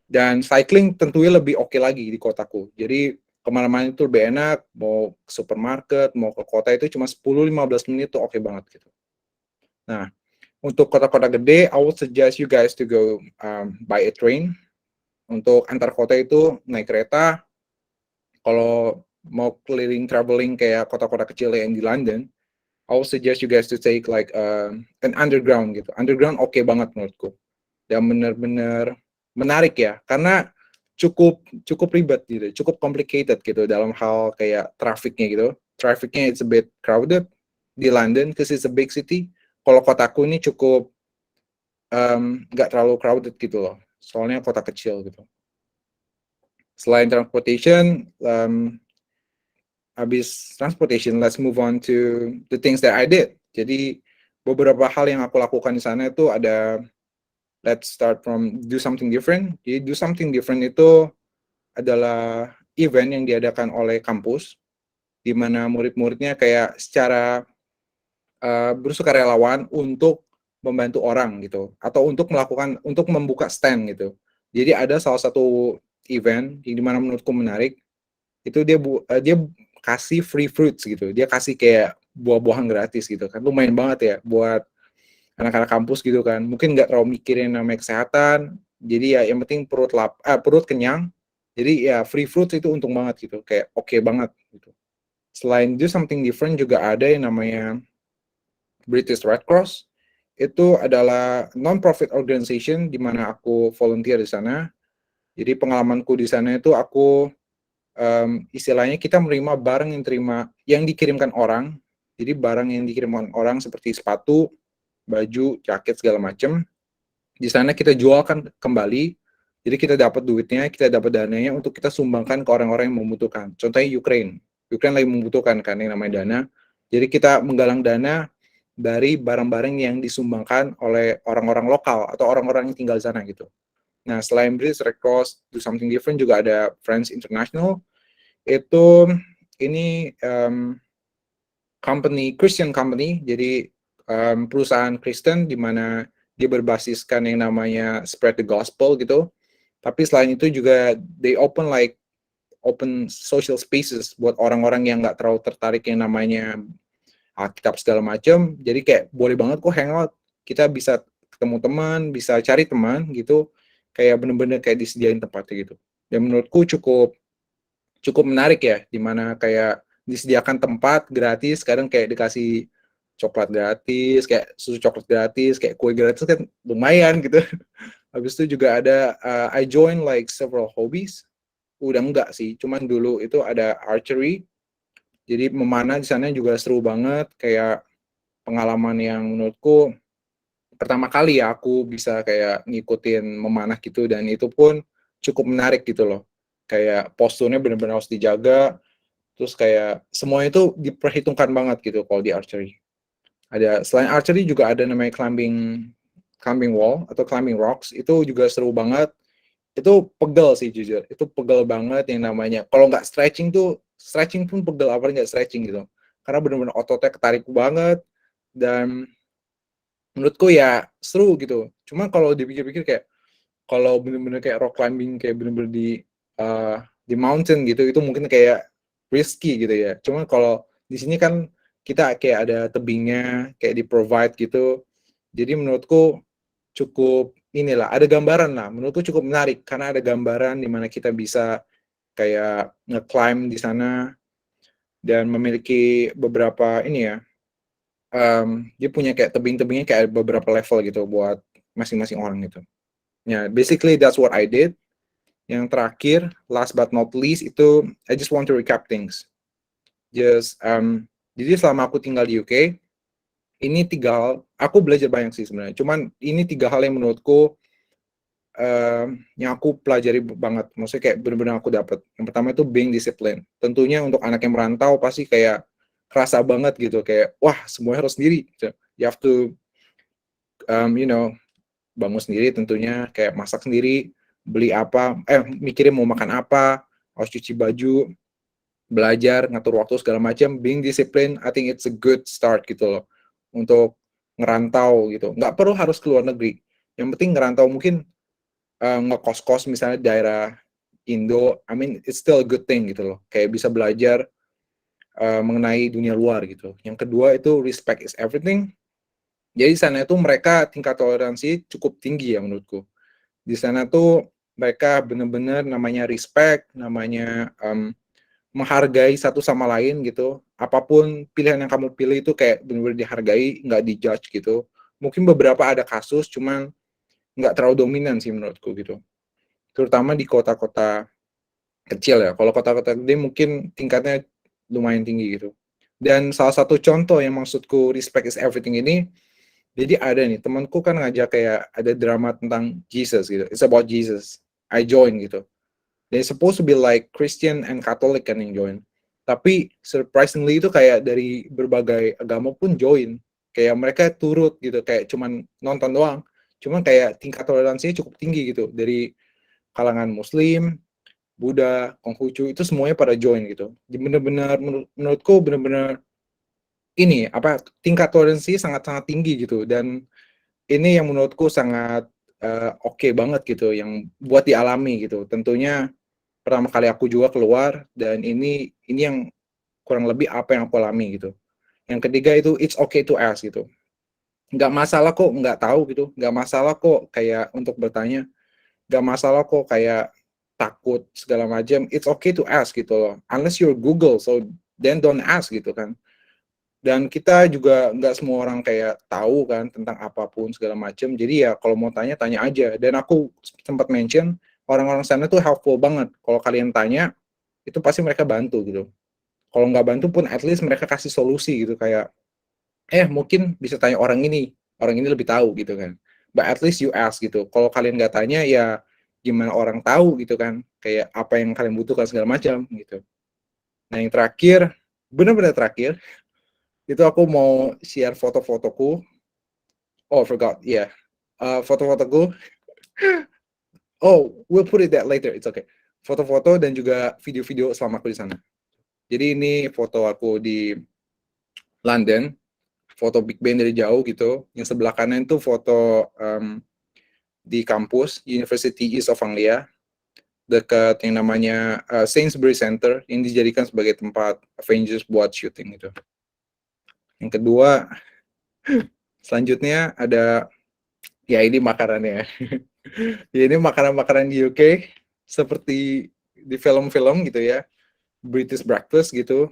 Dan cycling tentunya lebih oke lagi di kotaku. Jadi kemana-mana itu lebih enak. Mau ke supermarket, mau ke kota itu cuma 10-15 menit tuh oke banget gitu. Nah, untuk kota-kota gede, I would suggest you guys to go by a train. Untuk antar kota itu naik kereta. Kalau mau keliling traveling kayak kota-kota kecil yang di London, I would suggest you guys to take like an underground gitu. Underground oke banget menurutku. Dan benar-benar menarik ya, karena cukup ribet gitu, cukup complicated gitu dalam hal kayak trafficnya gitu. Trafficnya it's a bit crowded di London, because it's a big city. Kalau kotaku ini cukup nggak terlalu crowded gitu loh, soalnya kota kecil gitu. Selain transportation, habis transportation, let's move on to the things that I did. Jadi beberapa hal yang aku lakukan di sana itu ada, let's start from do something different. Jadi do something different itu adalah event yang diadakan oleh kampus, di mana murid-muridnya kayak secara bersukarelawan untuk membantu orang gitu, atau untuk membuka stand gitu. Jadi ada salah satu event yang dimana menurutku menarik, itu dia kasih free fruits gitu, dia kasih kayak buah-buahan gratis gitu kan, lumayan banget ya buat anak-anak kampus gitu kan, mungkin nggak terlalu mikirin namanya kesehatan, jadi ya yang penting perut kenyang, jadi ya free fruits itu untung banget gitu, kayak oke banget gitu. Selain do something different juga ada yang namanya British Red Cross. Itu adalah non-profit organization di mana aku volunteer di sana. Jadi pengalamanku di sana itu aku istilahnya kita menerima barang yang dikirimkan orang. Jadi barang yang dikirimkan orang seperti sepatu, baju, jaket segala macam. Di sana kita jualkan kembali. Jadi kita dapat duitnya, kita dapat dananya untuk kita sumbangkan ke orang-orang yang membutuhkan. Contohnya Ukraine. Ukraine lagi membutuhkan kan yang namanya dana. Jadi kita menggalang dana dari barang-barang yang disumbangkan oleh orang-orang lokal atau orang-orang yang tinggal di sana gitu. Nah, selain British Red Cross, Do Something Different juga ada Friends International. Itu ini Christian company, jadi perusahaan Kristen di mana dia berbasiskan yang namanya spread the gospel gitu. Tapi selain itu juga they open social spaces buat orang-orang yang nggak terlalu tertarik yang namanya Alkitab segala macam. Jadi kayak boleh banget kok hangout. Kita bisa ketemu teman, bisa cari teman gitu. Kayak bener-bener kayak disediain tempatnya gitu. Dan menurutku cukup menarik ya, dimana kayak disediakan tempat gratis, kadang kayak dikasih coklat gratis, kayak susu coklat gratis, kayak kue gratis kan lumayan gitu. Habis itu juga ada I join like several hobbies. Udah enggak sih, cuman dulu itu ada archery. Jadi memanah di sana juga seru banget, kayak pengalaman yang menurutku pertama kali ya aku bisa kayak ngikutin memanah gitu, dan itu pun cukup menarik gitu loh. Kayak posturnya benar-benar harus dijaga, terus kayak semua itu diperhitungkan banget gitu kalau di archery. Selain archery juga ada namanya climbing wall atau climbing rocks, itu juga seru banget. Itu pegel sih jujur, itu pegel banget yang namanya. Kalau nggak stretching pun pegel, apa nggak stretching gitu. Karena benar-benar ototnya ketarik banget, dan menurutku ya seru gitu. Cuma kalau dipikir-pikir kayak kalau bener-bener kayak rock climbing kayak bener-bener di mountain gitu, itu mungkin kayak risky gitu ya. Cuma kalau di sini kan kita kayak ada tebingnya, kayak di provide gitu. Jadi menurutku cukup inilah, ada gambaran lah. Menurutku cukup menarik karena ada gambaran di mana kita bisa kayak nge-climb di sana dan memiliki beberapa ini ya. Dia punya kayak tebing-tebingnya kayak beberapa level gitu buat masing-masing orang gitu. Ya, basically that's what I did. Yang terakhir, last but not least, itu I just want to recap things. Jadi selama aku tinggal di UK, ini 3 hal, aku belajar banyak sih sebenarnya. Cuman ini 3 hal yang menurutku yang aku pelajari banget. Maksudnya kayak benar-benar aku dapat. Yang pertama itu being disciplined. Tentunya untuk anak yang merantau pasti kayak kerasa banget gitu, kayak wah semuanya harus sendiri. You have to bangun sendiri tentunya, kayak masak sendiri, beli apa, mikirin mau makan apa, harus cuci baju. belajar, ngatur waktu segala macam, being discipline, I think it's a good start gitu loh untuk ngerantau gitu. Nggak perlu harus keluar negeri. Yang penting ngerantau mungkin ngekos-kos misalnya daerah Indo, I mean it's still a good thing gitu loh. Kayak bisa belajar mengenai dunia luar gitu. Yang kedua itu respect is everything. Jadi di sana itu mereka tingkat toleransi cukup tinggi ya menurutku. Di sana tuh mereka benar-benar namanya respect, namanya menghargai satu sama lain gitu. Apapun pilihan yang kamu pilih itu kayak benar-benar dihargai, nggak dijudge gitu. Mungkin beberapa ada kasus, cuman nggak terlalu dominan sih menurutku gitu. Terutama di kota-kota kecil ya. Kalau kota-kota gede mungkin tingkatnya lumayan tinggi gitu. Dan salah satu contoh yang maksudku respect is everything ini, jadi ada nih temanku kan ngajak kayak ada drama tentang Jesus gitu. It's about Jesus. I join gitu. They supposed to be like Christian and Catholic kan yang join. Tapi surprisingly itu kayak dari berbagai agama pun join. Kayak mereka turut gitu, kayak cuman nonton doang. Cuman kayak tingkat toleransinya cukup tinggi gitu. Dari kalangan Muslim, Buddha, Konghucu itu semuanya pada join gitu. Bener-bener menurutku bener-bener ini apa tingkat toleransi sangat-sangat tinggi gitu dan ini yang menurutku sangat oke banget gitu yang buat dialami gitu. Tentunya pertama kali aku juga keluar dan ini yang kurang lebih apa yang aku alami gitu. Yang ketiga itu it's okay to ask gitu. Nggak masalah kok nggak tahu gitu. Nggak masalah kok kayak untuk bertanya. Nggak masalah kok kayak takut segala macam. It's okay to ask gitu loh. Unless you're Google, so then don't ask gitu kan. Dan kita juga nggak semua orang kayak tahu kan tentang apapun segala macam. Jadi ya kalau mau tanya tanya aja. Dan aku sempat mention orang-orang sana tuh helpful banget. Kalau kalian tanya itu pasti mereka bantu gitu. Kalau nggak bantu pun at least mereka kasih solusi gitu kayak mungkin bisa tanya orang ini lebih tahu gitu kan. But at least you ask gitu. Kalau kalian nggak tanya ya gimana orang tahu gitu kan. Kayak apa yang kalian butuhkan segala macam gitu. Nah yang terakhir, benar-benar terakhir, itu aku mau share foto-fotoku. Oh, I forgot. Yeah. Foto-fotoku. Oh, we'll put it that later. It's okay. Foto-foto dan juga video-video selama aku di sana. Jadi ini foto aku di London, foto Big Ben dari jauh gitu. Yang sebelah kanan itu foto di kampus University East of Anglia, dekat yang namanya Sainsbury Center, yang dijadikan sebagai tempat Avengers buat syuting gitu. Yang kedua, selanjutnya ada ya ini makanannya. Ya, ini makanan-makanan di UK seperti di film-film gitu ya. British breakfast gitu.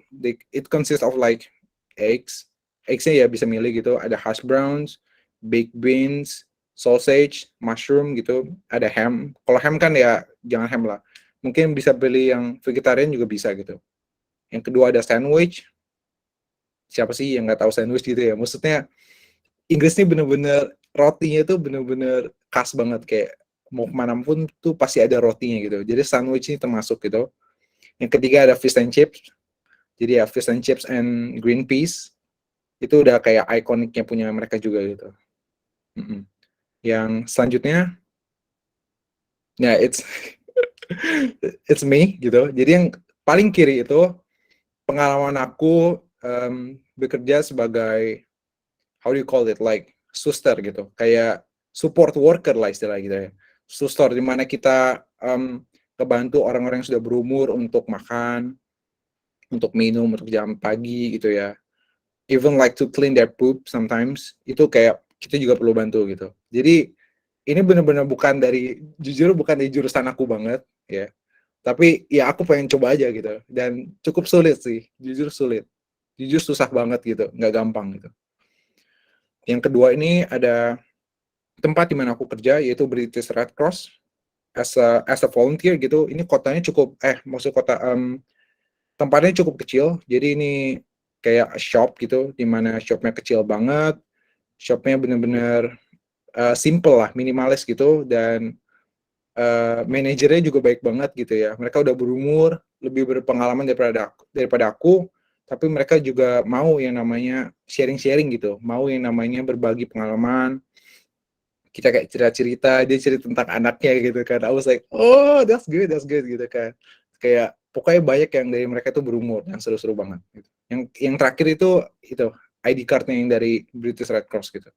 It consists of like eggs. Eggsnya ya bisa milih gitu. Ada hash browns, baked beans, sausage, mushroom gitu. Ada ham. Kalau ham kan ya jangan ham lah. Mungkin bisa pilih yang vegetarian juga bisa gitu. Yang kedua ada sandwich. Siapa sih yang nggak tahu sandwich gitu ya? Maksudnya Inggris ini bener-bener rotinya tuh bener-bener khas banget kayak mau kemana pun tuh pasti ada rotinya gitu. Jadi sandwich ini termasuk gitu. Yang ketiga ada fish and chips. Jadi ya fish and chips and green peas itu udah kayak ikoniknya punya mereka juga gitu. Yang selanjutnya, ya it's me gitu. Jadi yang paling kiri itu pengalaman aku bekerja sebagai how do you call it like suster gitu, kayak support worker lah istilah gitu ya. Suster di mana kita kebantu orang-orang yang sudah berumur untuk makan, untuk minum, untuk jam pagi gitu ya. Even like to clean their poop sometimes, itu kayak kita juga perlu bantu gitu. Jadi ini benar-benar jujur bukan dari jurusan aku banget ya. Tapi ya aku pengen coba aja gitu. Dan cukup sulit sih, jujur sulit. Jujur susah banget gitu, nggak gampang gitu. Yang kedua ini ada tempat di mana aku kerja yaitu British Red Cross as a volunteer gitu. Ini kotanya cukup tempatnya cukup kecil. Jadi ini kayak shop gitu di mana shopnya kecil banget. Shopnya benar-benar simple lah, minimalis gitu dan manajernya juga baik banget gitu ya. Mereka udah berumur, lebih berpengalaman daripada aku, tapi mereka juga mau yang namanya sharing-sharing gitu, mau yang namanya berbagi pengalaman. Kita kayak cerita-cerita, dia cerita tentang anaknya gitu kan. I was like, oh that's good gitu kan. Kayak pokoknya banyak yang dari mereka itu berumur, yang seru-seru banget. Gitu. Yang terakhir itu ID card-nya yang dari British Red Cross gitu.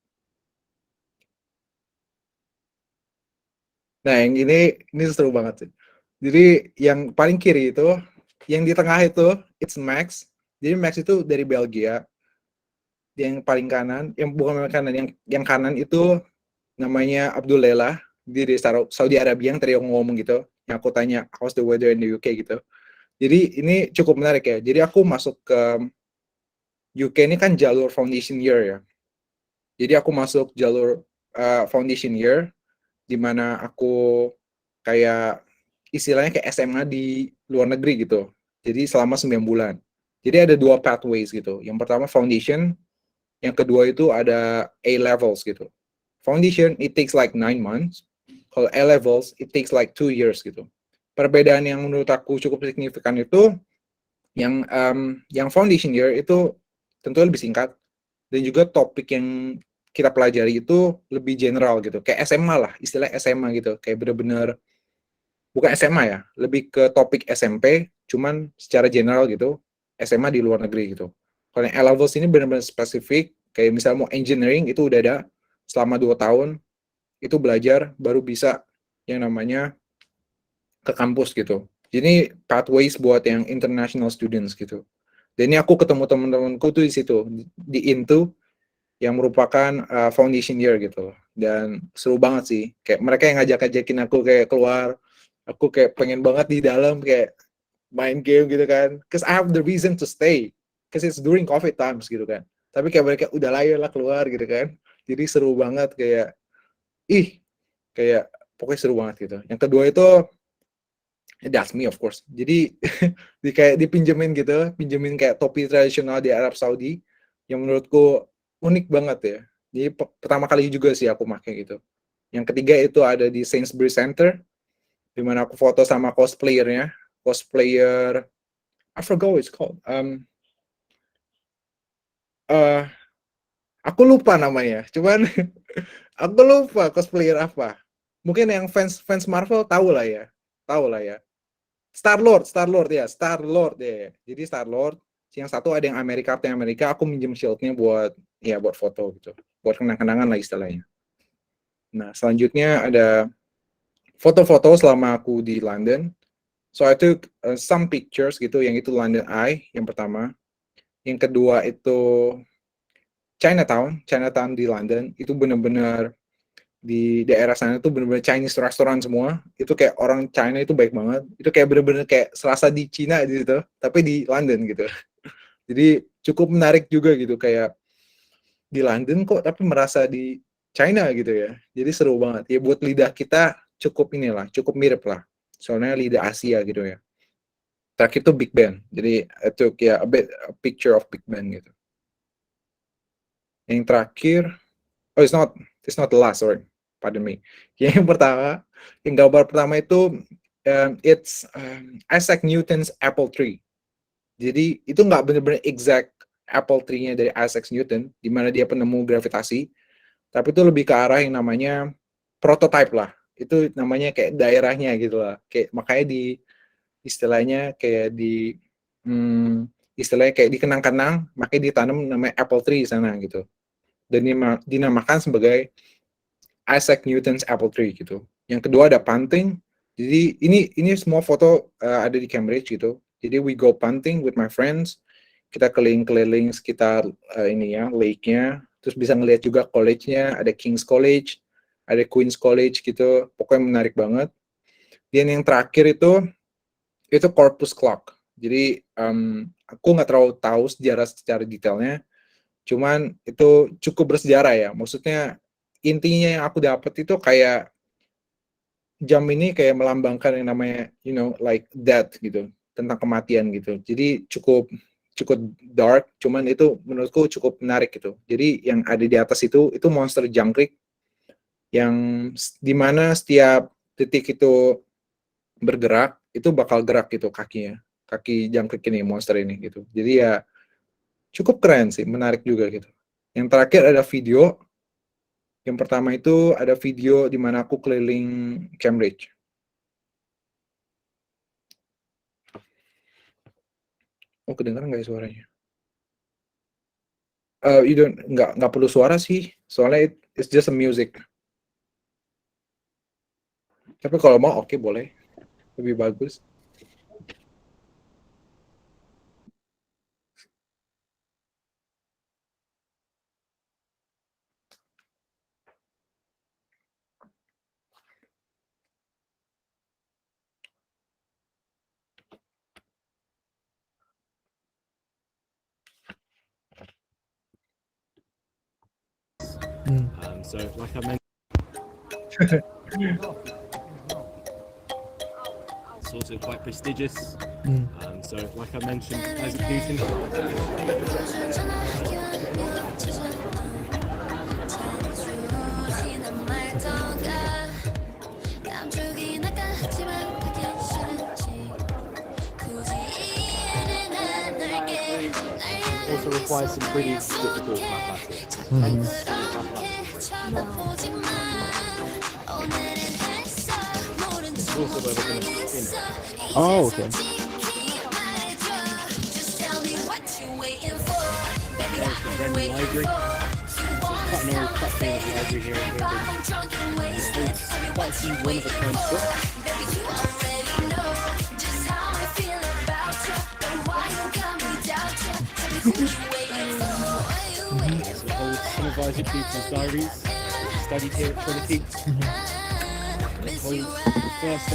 Nah, yang ini seru banget sih. Jadi yang paling kiri itu, yang di tengah itu, it's Max. Jadi Max itu dari Belgia. Yang paling kanan, yang bukan kanan, yang kanan itu namanya Abdullah. Dia dari Saudi Arabia yang tadi aku ngomong gitu. Yang aku tanya, how's the weather in the UK gitu. Jadi ini cukup menarik ya. Jadi aku masuk ke UK ini kan jalur foundation year ya. Jadi aku masuk jalur foundation year, di mana aku kayak istilahnya kayak SMA di luar negeri gitu. Jadi selama 9 bulan. Jadi ada 2 pathways gitu. Yang pertama foundation, yang kedua itu ada A levels gitu. Foundation it takes like 9 months. Kalau A levels it takes like 2 years gitu. Perbedaan yang menurut aku cukup signifikan itu yang foundation year itu tentu lebih singkat, dan juga topik yang kita pelajari itu lebih general gitu, kayak SMA lah, istilah SMA gitu, kayak bener-bener bukan SMA ya, lebih ke topik SMP, cuman secara general gitu, SMA di luar negeri gitu. Kalau yang A-levels ini benar-benar spesifik, kayak misalnya mau engineering itu udah ada selama 2 tahun, itu belajar baru bisa yang namanya ke kampus gitu. Jadi pathways buat yang international students gitu. Dan ini aku ketemu teman-temanku tuh di situ, di Into, yang merupakan foundation year gitu. Dan seru banget sih. Kayak mereka yang ngajak-ngajakin aku kayak keluar. Aku kayak pengen banget di dalam kayak main game gitu kan. Cause I have the reason to stay. Cause it's during COVID times gitu kan. Tapi kayak mereka udah lah keluar gitu kan. Jadi seru banget kayak, kayak pokoknya seru banget gitu. Yang kedua itu, that's me of course. Jadi kayak dipinjemin gitu, pinjemin kayak topi tradisional di Arab Saudi yang menurutku unik banget ya. Jadi pertama kali juga sih aku pakai gitu. Yang ketiga itu ada di Sainsbury Center, di mana aku foto sama cosplayernya, cosplayer, I forgot what it's called. Uh, aku lupa namanya, cuman aku lupa cosplayer apa. Mungkin yang fans Marvel tahu lah ya, tahu lah ya. Star-Lord ya, Star-Lord ya. Jadi Star-Lord, yang satu ada yang Amerika, Captain Amerika, aku minjem shieldnya buat buat foto gitu. Buat kenang-kenangan lah istilahnya. Nah, selanjutnya ada foto-foto selama aku di London. So I took some pictures gitu, yang itu London Eye yang pertama. Yang kedua itu Chinatown di London. Itu benar-benar di daerah sana tuh bener-bener Chinese restoran semua. Itu kayak orang China itu baik banget. Itu kayak bener-bener kayak serasa di Cina gitu, tapi di London gitu. Jadi cukup menarik juga gitu, kayak di London kok tapi merasa di China gitu ya. Jadi seru banget. Ya buat lidah kita cukup mirip lah. Soalnya lidah Asia gitu ya. Terakhir itu Big Ben. Jadi itu kayak a picture of Big Ben gitu. Yang terakhir, oh it's not the last, sorry. Pardon me. Yang pertama, yang gambar pertama itu it's Isaac Newton's apple tree. Jadi itu nggak benar-benar exact apple tree-nya dari Isaac Newton, di mana dia penemu gravitasi, tapi itu lebih ke arah yang namanya prototype lah. Itu namanya kayak daerahnya gitu lah. Kayak makanya di istilahnya kayak di istilahnya kayak dikenang-kenang, makanya ditanam namanya apple tree di sana gitu. Dan dinamakan sebagai Isaac Newton's apple tree gitu. Yang kedua ada punting. Jadi ini semua foto ada di Cambridge gitu. Jadi we go punting with my friends. Kita keliling-keliling sekitar lake-nya. Terus bisa ngeliat juga college-nya, ada King's College, ada Queen's College gitu. Pokoknya menarik banget. Dan yang terakhir itu Corpus Clock. Jadi aku nggak terlalu tahu sejarah secara detailnya. Cuman itu cukup bersejarah ya. Maksudnya intinya yang aku dapat itu kayak jam ini kayak melambangkan yang namanya like death gitu, tentang kematian gitu. Jadi cukup cukup dark, cuman itu menurutku cukup menarik gitu. Jadi yang ada di atas itu monster jangkrik yang dimana setiap detik itu bergerak itu bakal gerak gitu kakinya, kaki jangkrik ini, monster ini gitu. Jadi ya cukup keren sih, menarik juga gitu. Yang terakhir ada video. Yang pertama itu ada video di mana aku keliling Cambridge. Oh, kedengeran nggak ya suaranya? You don't nggak perlu suara sih, soalnya it's just a music. Tapi kalau mau oke boleh, lebih bagus. So, like I mentioned, it's also quite prestigious. So, like I mentioned, Isaac Newton. Also requires some pretty difficult mathematics. It's also where we're going to spin it. Oh, okay. There's the Brennan Library. Quite an old, quite famous library here in Cambridge. It's quite a few one-of-a-kind books. Also holds some of Isaac Newton's diaries, studied here at Trinity. It holds the first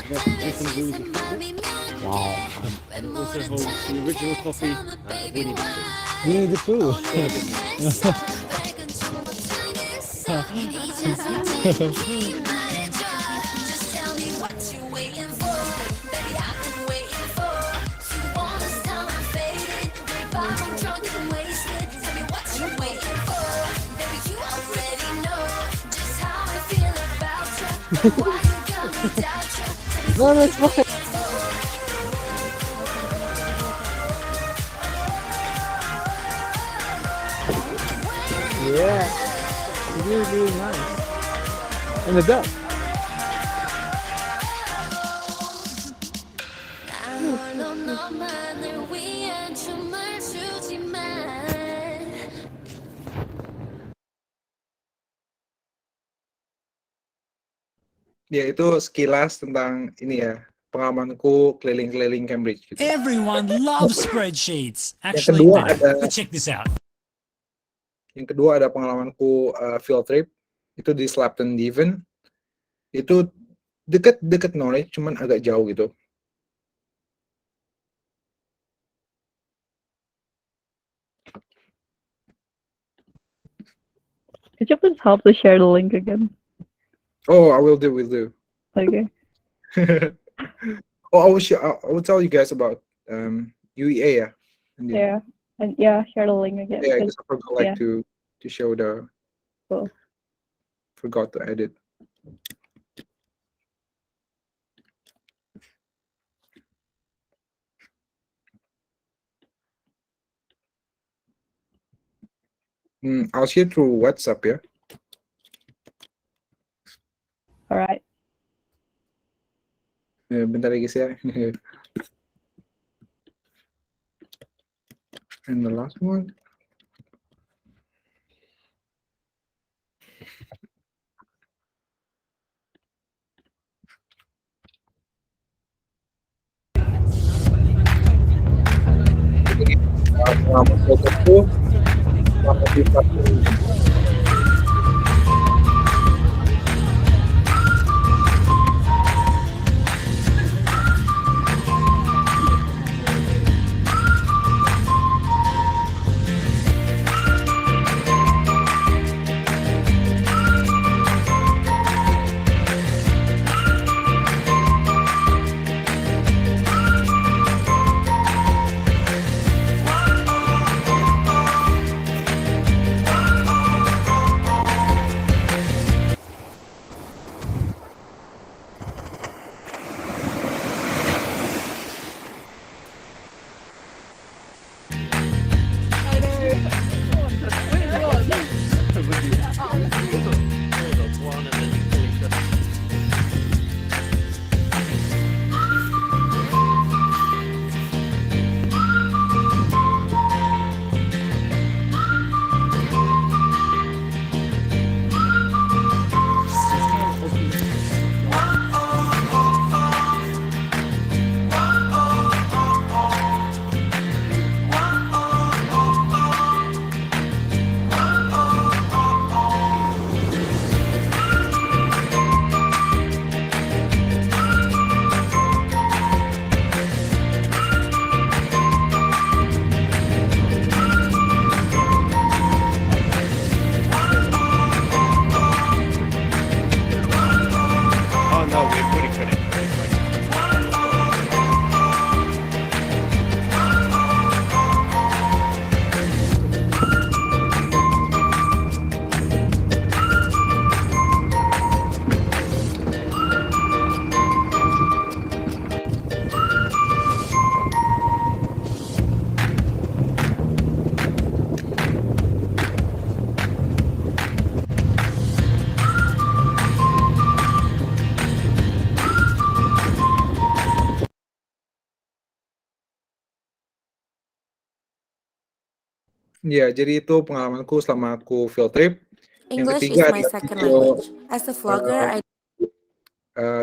ever written rules of football. Wow. And it also holds the original copy of Winnie the Pooh. Winnie the Pooh. No, no, it's fine. Yeah, it's really, really nice. And the duck. Ya, itu sekilas tentang ini ya, pengalamanku keliling-keliling Cambridge gitu. Everyone loves spreadsheets. Yang Actually, kedua no. ada But check this out. yang kedua ada pengalamanku field trip itu di Slapton Devon. Itu deket Norwich, cuman agak jauh gitu. Could you please help to share the link again? Oh, I will do. Okay. Oh, I will tell you guys about UEA, yeah. And Yeah. And yeah, share the link again. yeah, I 'cause- just forgot yeah. to show the. Cool. Forgot to edit. I'll share through WhatsApp ya. Alright. Bentar ya guys ya. And the last one. Pengalaman fotoku selama di Slapton. Ya, jadi itu pengalamanku selama aku field trip. Yang English is ketiga my adalah second video language. As a vlogger, I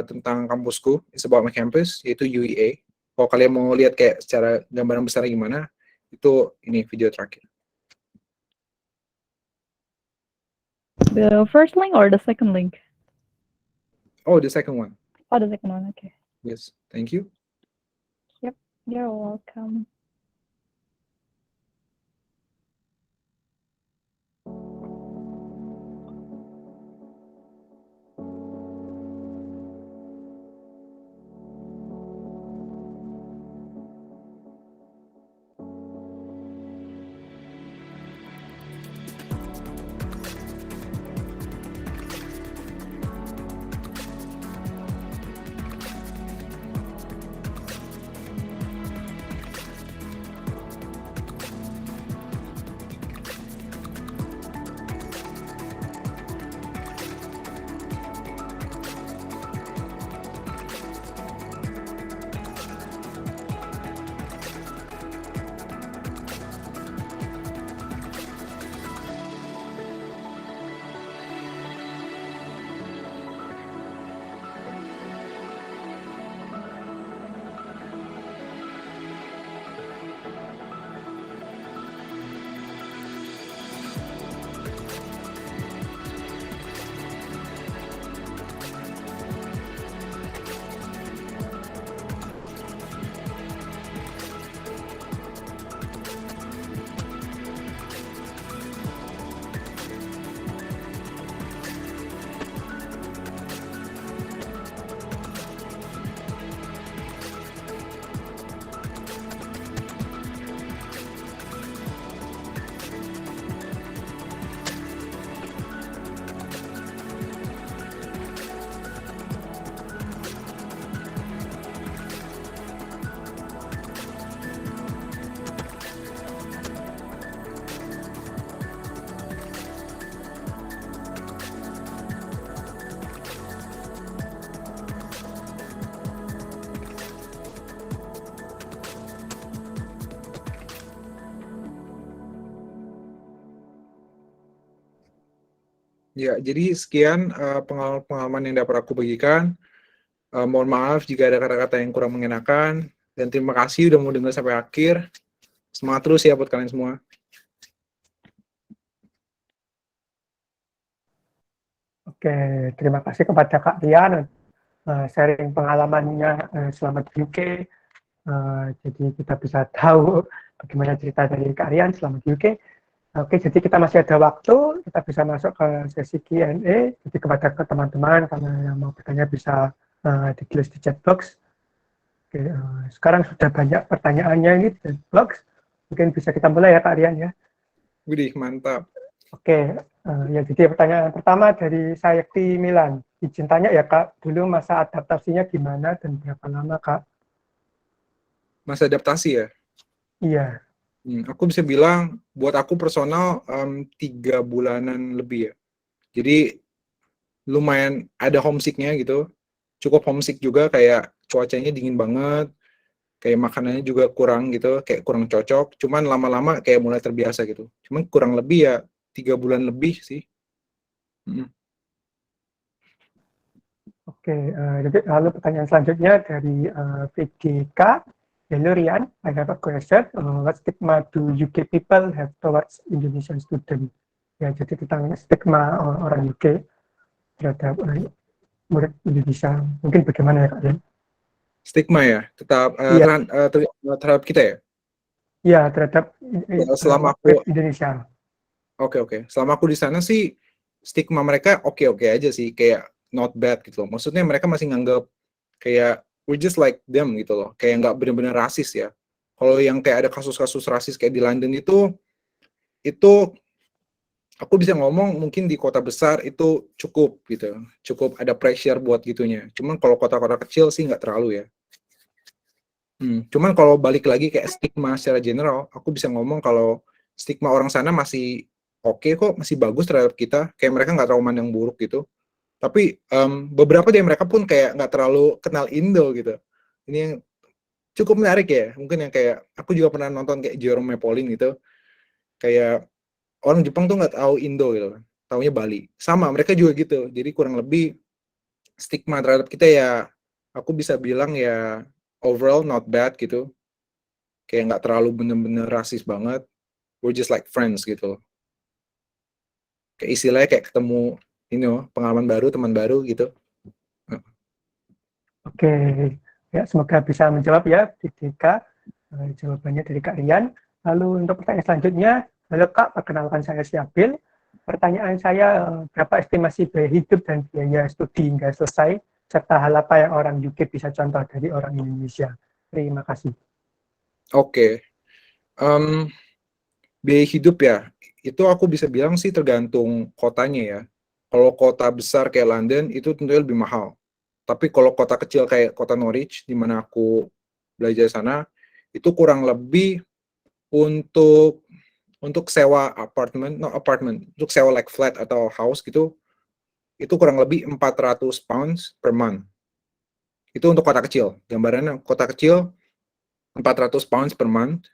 tentang kampusku, it's about my campus, yaitu UEA. Kalau kalian mau lihat kayak secara gambaran besar gimana, itu ini video terakhir. The first link or the second link? Oh, the second one. Oh, the second one. Okay. Yes, thank you. You're welcome. Ya, jadi sekian pengalaman yang dapat aku bagikan. Mohon maaf jika ada kata-kata yang kurang mengenakan. Dan terima kasih udah mau dengar sampai akhir. Semangat terus ya buat kalian semua. Oke, terima kasih kepada Kak Rian sharing pengalamannya selama di UK. Jadi kita bisa tahu bagaimana cerita dari Kak Rian selama di UK. Oke, jadi kita masih ada waktu, kita bisa masuk ke sesi Q&A. Jadi kepada teman-teman, kalau yang mau bertanya bisa ditulis di chat box. Oke, sekarang sudah banyak pertanyaannya ini di chat box. Mungkin bisa kita mulai ya Kak Rian ya. Widih, mantap. Oke, ya jadi pertanyaan pertama dari Sayekti Milan. Izin tanya ya Kak, dulu masa adaptasinya gimana dan berapa lama Kak? Masa adaptasi ya? Iya. Aku bisa bilang, buat aku personal 3 bulanan lebih ya. Jadi lumayan ada homesicknya gitu. Cukup homesick juga, kayak cuacanya dingin banget, kayak makanannya juga kurang gitu, kayak kurang cocok. Cuman lama-lama kayak mulai terbiasa gitu. Cuman kurang lebih ya 3 bulan lebih sih. Oke, jadi lalu pertanyaan selanjutnya dari VGK. Hello Rian, I have a question. What stigma do UK people have towards Indonesian student? Ya, jadi tentang stigma orang UK terhadap murid Indonesia. Mungkin bagaimana ya Kak Rian? Stigma ya, tetap Iya. terhadap kita ya? Iya, terhadap selama murid aku Indonesia. Oke. Selama aku di sana sih stigma mereka oke aja sih, kayak not bad gitu loh. Maksudnya mereka masih nganggap kayak we're just like them gitu loh. Kayak nggak benar-benar rasis ya. Kalau yang kayak ada kasus-kasus rasis kayak di London itu aku bisa ngomong mungkin di kota besar itu cukup gitu. Cukup ada pressure buat gitunya. Cuman kalau kota-kota kecil sih nggak terlalu ya. Cuman kalau balik lagi kayak stigma secara general, aku bisa ngomong kalau stigma orang sana masih oke kok, masih bagus terhadap kita. Kayak mereka nggak terlalu mandang buruk gitu. Tapi beberapa dari mereka pun kayak nggak terlalu kenal Indo gitu. Ini yang cukup menarik ya. Mungkin yang kayak aku juga pernah nonton kayak Jerome Pauline gitu. Kayak orang Jepang tuh nggak tahu Indo gitu, taunya Bali. Sama, mereka juga gitu. Jadi kurang lebih stigma terhadap kita ya, aku bisa bilang ya overall not bad gitu. Kayak nggak terlalu bener-bener rasis banget. We're just like friends gitu. Kayak istilahnya kayak ketemu pengalaman baru, teman baru gitu. Oke, ya semoga bisa menjawab ya, Dika. Jawabannya dari Kak Rian. Lalu untuk pertanyaan selanjutnya, halo Kak, perkenalkan saya Syabil. Pertanyaan saya, berapa estimasi biaya hidup dan biaya studi hingga selesai, serta hal apa yang orang UK bisa contoh dari orang Indonesia? Terima kasih. Oke. Biaya hidup ya, itu aku bisa bilang sih tergantung kotanya ya. Kalau kota besar kayak London itu tentunya lebih mahal. Tapi kalau kota kecil kayak kota Norwich, di mana aku belajar sana, itu kurang lebih untuk sewa apartemen, untuk sewa like flat atau house gitu, itu kurang lebih 400 pounds per month. Itu untuk kota kecil. Gambarannya kota kecil 400 pounds per month,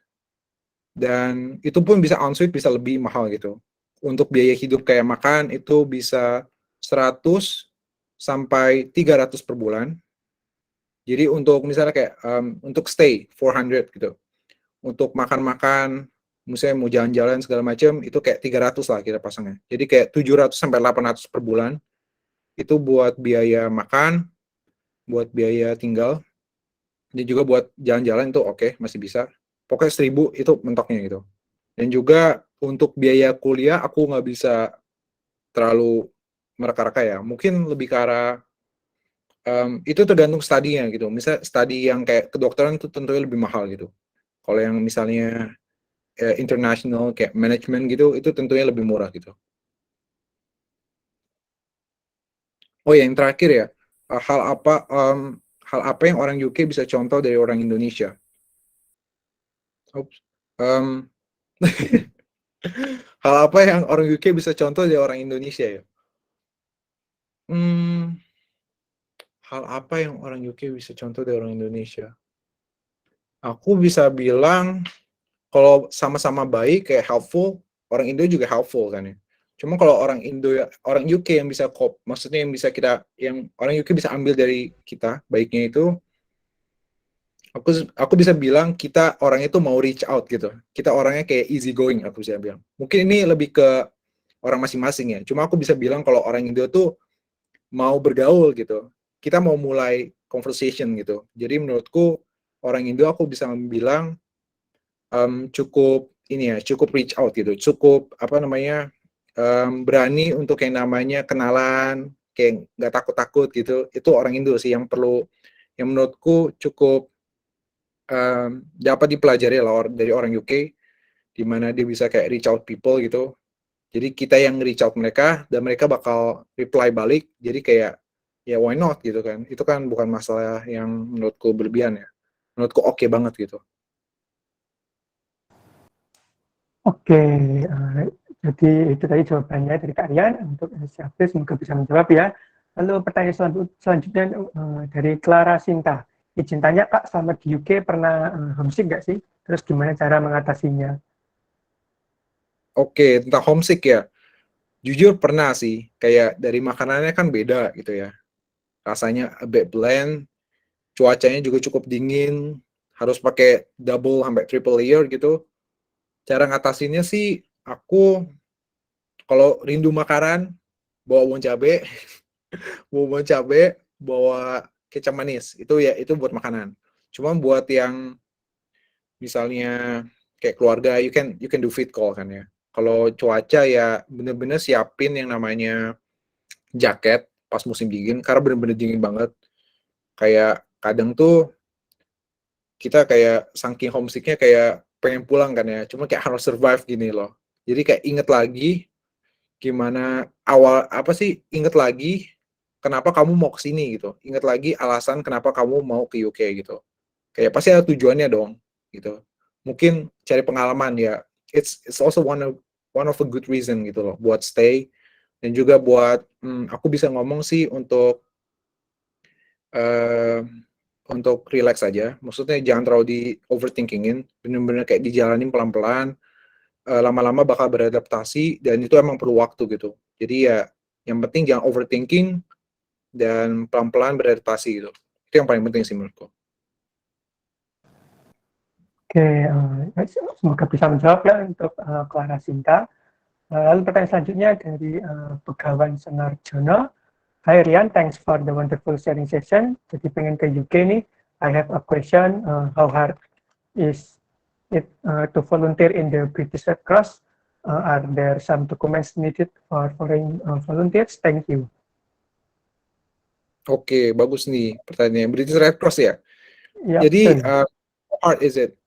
dan itu pun bisa ensuite bisa lebih mahal gitu. Untuk biaya hidup kayak makan itu bisa 100 sampai 300 per bulan. Jadi untuk misalnya kayak untuk stay 400 gitu. Untuk makan-makan, misalnya mau jalan-jalan segala macam itu kayak 300 lah kita pasangnya. Jadi kayak 700 sampai 800 per bulan itu buat biaya makan, buat biaya tinggal, dan juga buat jalan-jalan itu oke, masih bisa. Pokoknya 1000 itu mentoknya gitu. Dan juga untuk biaya kuliah aku nggak bisa terlalu mereka-reka ya. Mungkin lebih ke arah itu tergantung studinya gitu. Misal studi yang kayak kedokteran itu tentunya lebih mahal gitu. Kalau yang misalnya international kayak manajemen gitu, itu tentunya lebih murah gitu. Oh ya, yang terakhir ya, hal apa yang orang UK bisa contoh dari orang Indonesia? Oops. Um, hal apa yang orang UK bisa contoh dari orang Indonesia ya? Hmm, hal apa yang orang UK bisa contoh dari orang Indonesia? Aku bisa bilang kalau sama-sama baik kayak helpful, orang Indo juga helpful kan ya. Cuma kalau orang UK yang bisa maksudnya yang orang UK bisa ambil dari kita baiknya itu, aku bisa bilang kita orang itu mau reach out gitu. Kita orangnya kayak easy going, aku bisa bilang. Mungkin ini lebih ke orang masing-masing ya. Cuma aku bisa bilang kalau orang Indo tuh mau bergaul gitu. Kita mau mulai conversation gitu. Jadi menurutku orang Indo aku bisa bilang cukup reach out gitu, cukup berani untuk yang namanya kenalan, kayak nggak takut-takut gitu. Itu orang Indo sih yang menurutku cukup dapat dipelajari lah dari orang UK, di mana dia bisa kayak reach out people gitu. Jadi kita yang reach out mereka dan mereka bakal reply balik. Jadi kayak ya why not gitu kan. Itu kan bukan masalah yang menurutku berlebihan ya. Menurutku oke banget gitu. Oke, jadi itu tadi jawabannya dari Kak Rian. Untuk Syafir semoga bisa menjawab ya. Lalu pertanyaan selanjutnya dari Clara Sinta. Izin tanya Kak, selama di UK pernah homesick nggak sih? Terus gimana cara mengatasinya? Oke, tentang homesick ya. Jujur pernah sih, kayak dari makanannya kan beda gitu ya. Rasanya a bit bland, cuacanya juga cukup dingin, harus pakai double sampai triple layer gitu. Cara ngatasinnya sih, aku kalau rindu makanan, bawa bawang cabe, bawa kecap manis. Itu ya, itu buat makanan. Cuma buat yang misalnya kayak keluarga, you can do fit call kan ya. Kalau cuaca ya bener-bener siapin yang namanya jaket pas musim dingin, karena bener-bener dingin banget. Kayak kadang tuh kita kayak saking homesicknya kayak pengen pulang kan ya, cuma kayak harus survive gini loh. Jadi kayak inget lagi gimana inget lagi kenapa kamu mau kesini gitu, inget lagi alasan kenapa kamu mau ke UK gitu. Kayak pasti ada tujuannya dong gitu. Mungkin cari pengalaman ya. It's also one of a good reason gitu loh buat stay, dan juga buat aku bisa ngomong sih untuk relax aja. Maksudnya jangan terlalu di overthinkingin, bener-bener kayak dijalanin pelan-pelan, lama-lama bakal beradaptasi dan itu emang perlu waktu gitu. Jadi ya yang penting jangan overthinking dan pelan-pelan beradaptasi gitu. Itu yang paling penting sih menurutku. Oke, semoga bisa menjawab ya untuk Clara Sinta. Lalu pertanyaan selanjutnya dari Begawan Senarjono. Hi Rian, thanks for the wonderful sharing session. Jadi pengen ke UK nih. I have a question. How hard is it to volunteer in the British Red Cross? Are there some documents needed for foreign volunteers? Thank you. Oke, bagus nih pertanyaannya. British Red Cross ya. Ya, Jadi betul. how hard is it?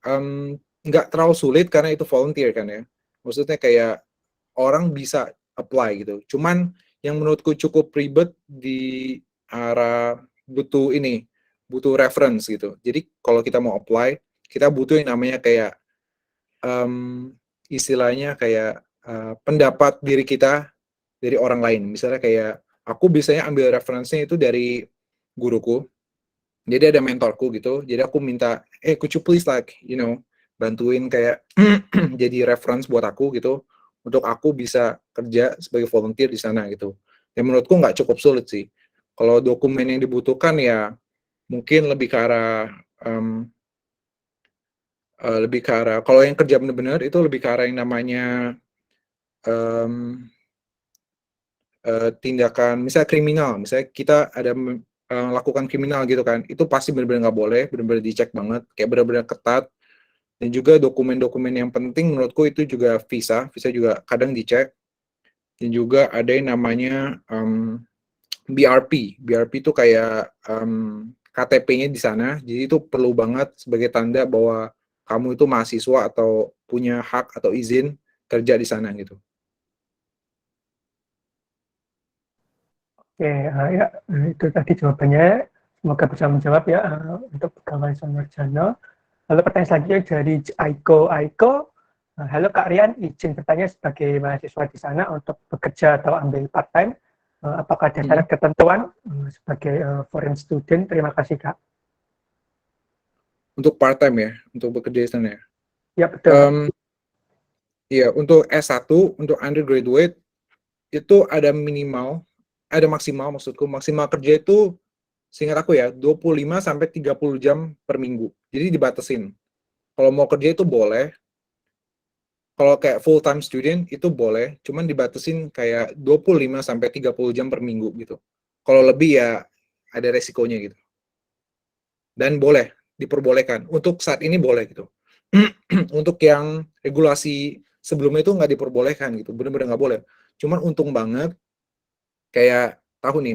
Nggak terlalu sulit karena itu volunteer kan ya. Maksudnya kayak orang bisa apply gitu. Cuman yang menurutku cukup ribet di arah butuh reference gitu. Jadi kalau kita mau apply, kita butuh yang namanya kayak istilahnya kayak pendapat diri kita dari orang lain. Misalnya kayak aku biasanya ambil referensinya itu dari guruku. Jadi ada mentorku gitu. Jadi aku minta, could you please bantuin kayak jadi reference buat aku gitu untuk aku bisa kerja sebagai volunteer di sana gitu. Yang menurutku nggak cukup sulit sih. Kalau dokumen yang dibutuhkan ya mungkin lebih ke arah kalau yang kerja benar-benar itu lebih ke arah yang namanya tindakan misalnya kriminal, misalnya kita ada lakukan kriminal gitu kan, itu pasti benar-benar nggak boleh, benar-benar dicek banget, kayak benar-benar ketat. Dan juga dokumen-dokumen yang penting menurutku itu juga visa juga kadang dicek. Dan juga ada yang namanya BRP itu kayak KTP-nya di sana, jadi itu perlu banget sebagai tanda bahwa kamu itu mahasiswa atau punya hak atau izin kerja di sana gitu. Oke, ya itu tadi jawabannya. Semoga bisa menjawab ya untuk Begawan Senarjono. Lalu pertanyaan selanjutnya dari Aiko. Halo Kak Rian, izin bertanya sebagai mahasiswa di sana untuk bekerja atau ambil part-time. Apakah ada syarat ketentuan sebagai foreign student? Terima kasih Kak. Untuk part-time ya, untuk bekerja di sana ya? Ya betul. Iya, untuk S1, untuk undergraduate, itu ada maksimal maksudku. Maksimal kerja itu, seingat aku ya, 25-30 jam per minggu. Jadi dibatasin. Kalau mau kerja itu boleh, kalau kayak full time student itu boleh, cuman dibatasin kayak 25-30 jam per minggu gitu. Kalau lebih ya ada resikonya gitu. Dan boleh, diperbolehkan. Untuk saat ini boleh gitu. Untuk yang regulasi sebelumnya itu nggak diperbolehkan gitu, benar-benar nggak boleh. Cuman untung banget, kayak tahun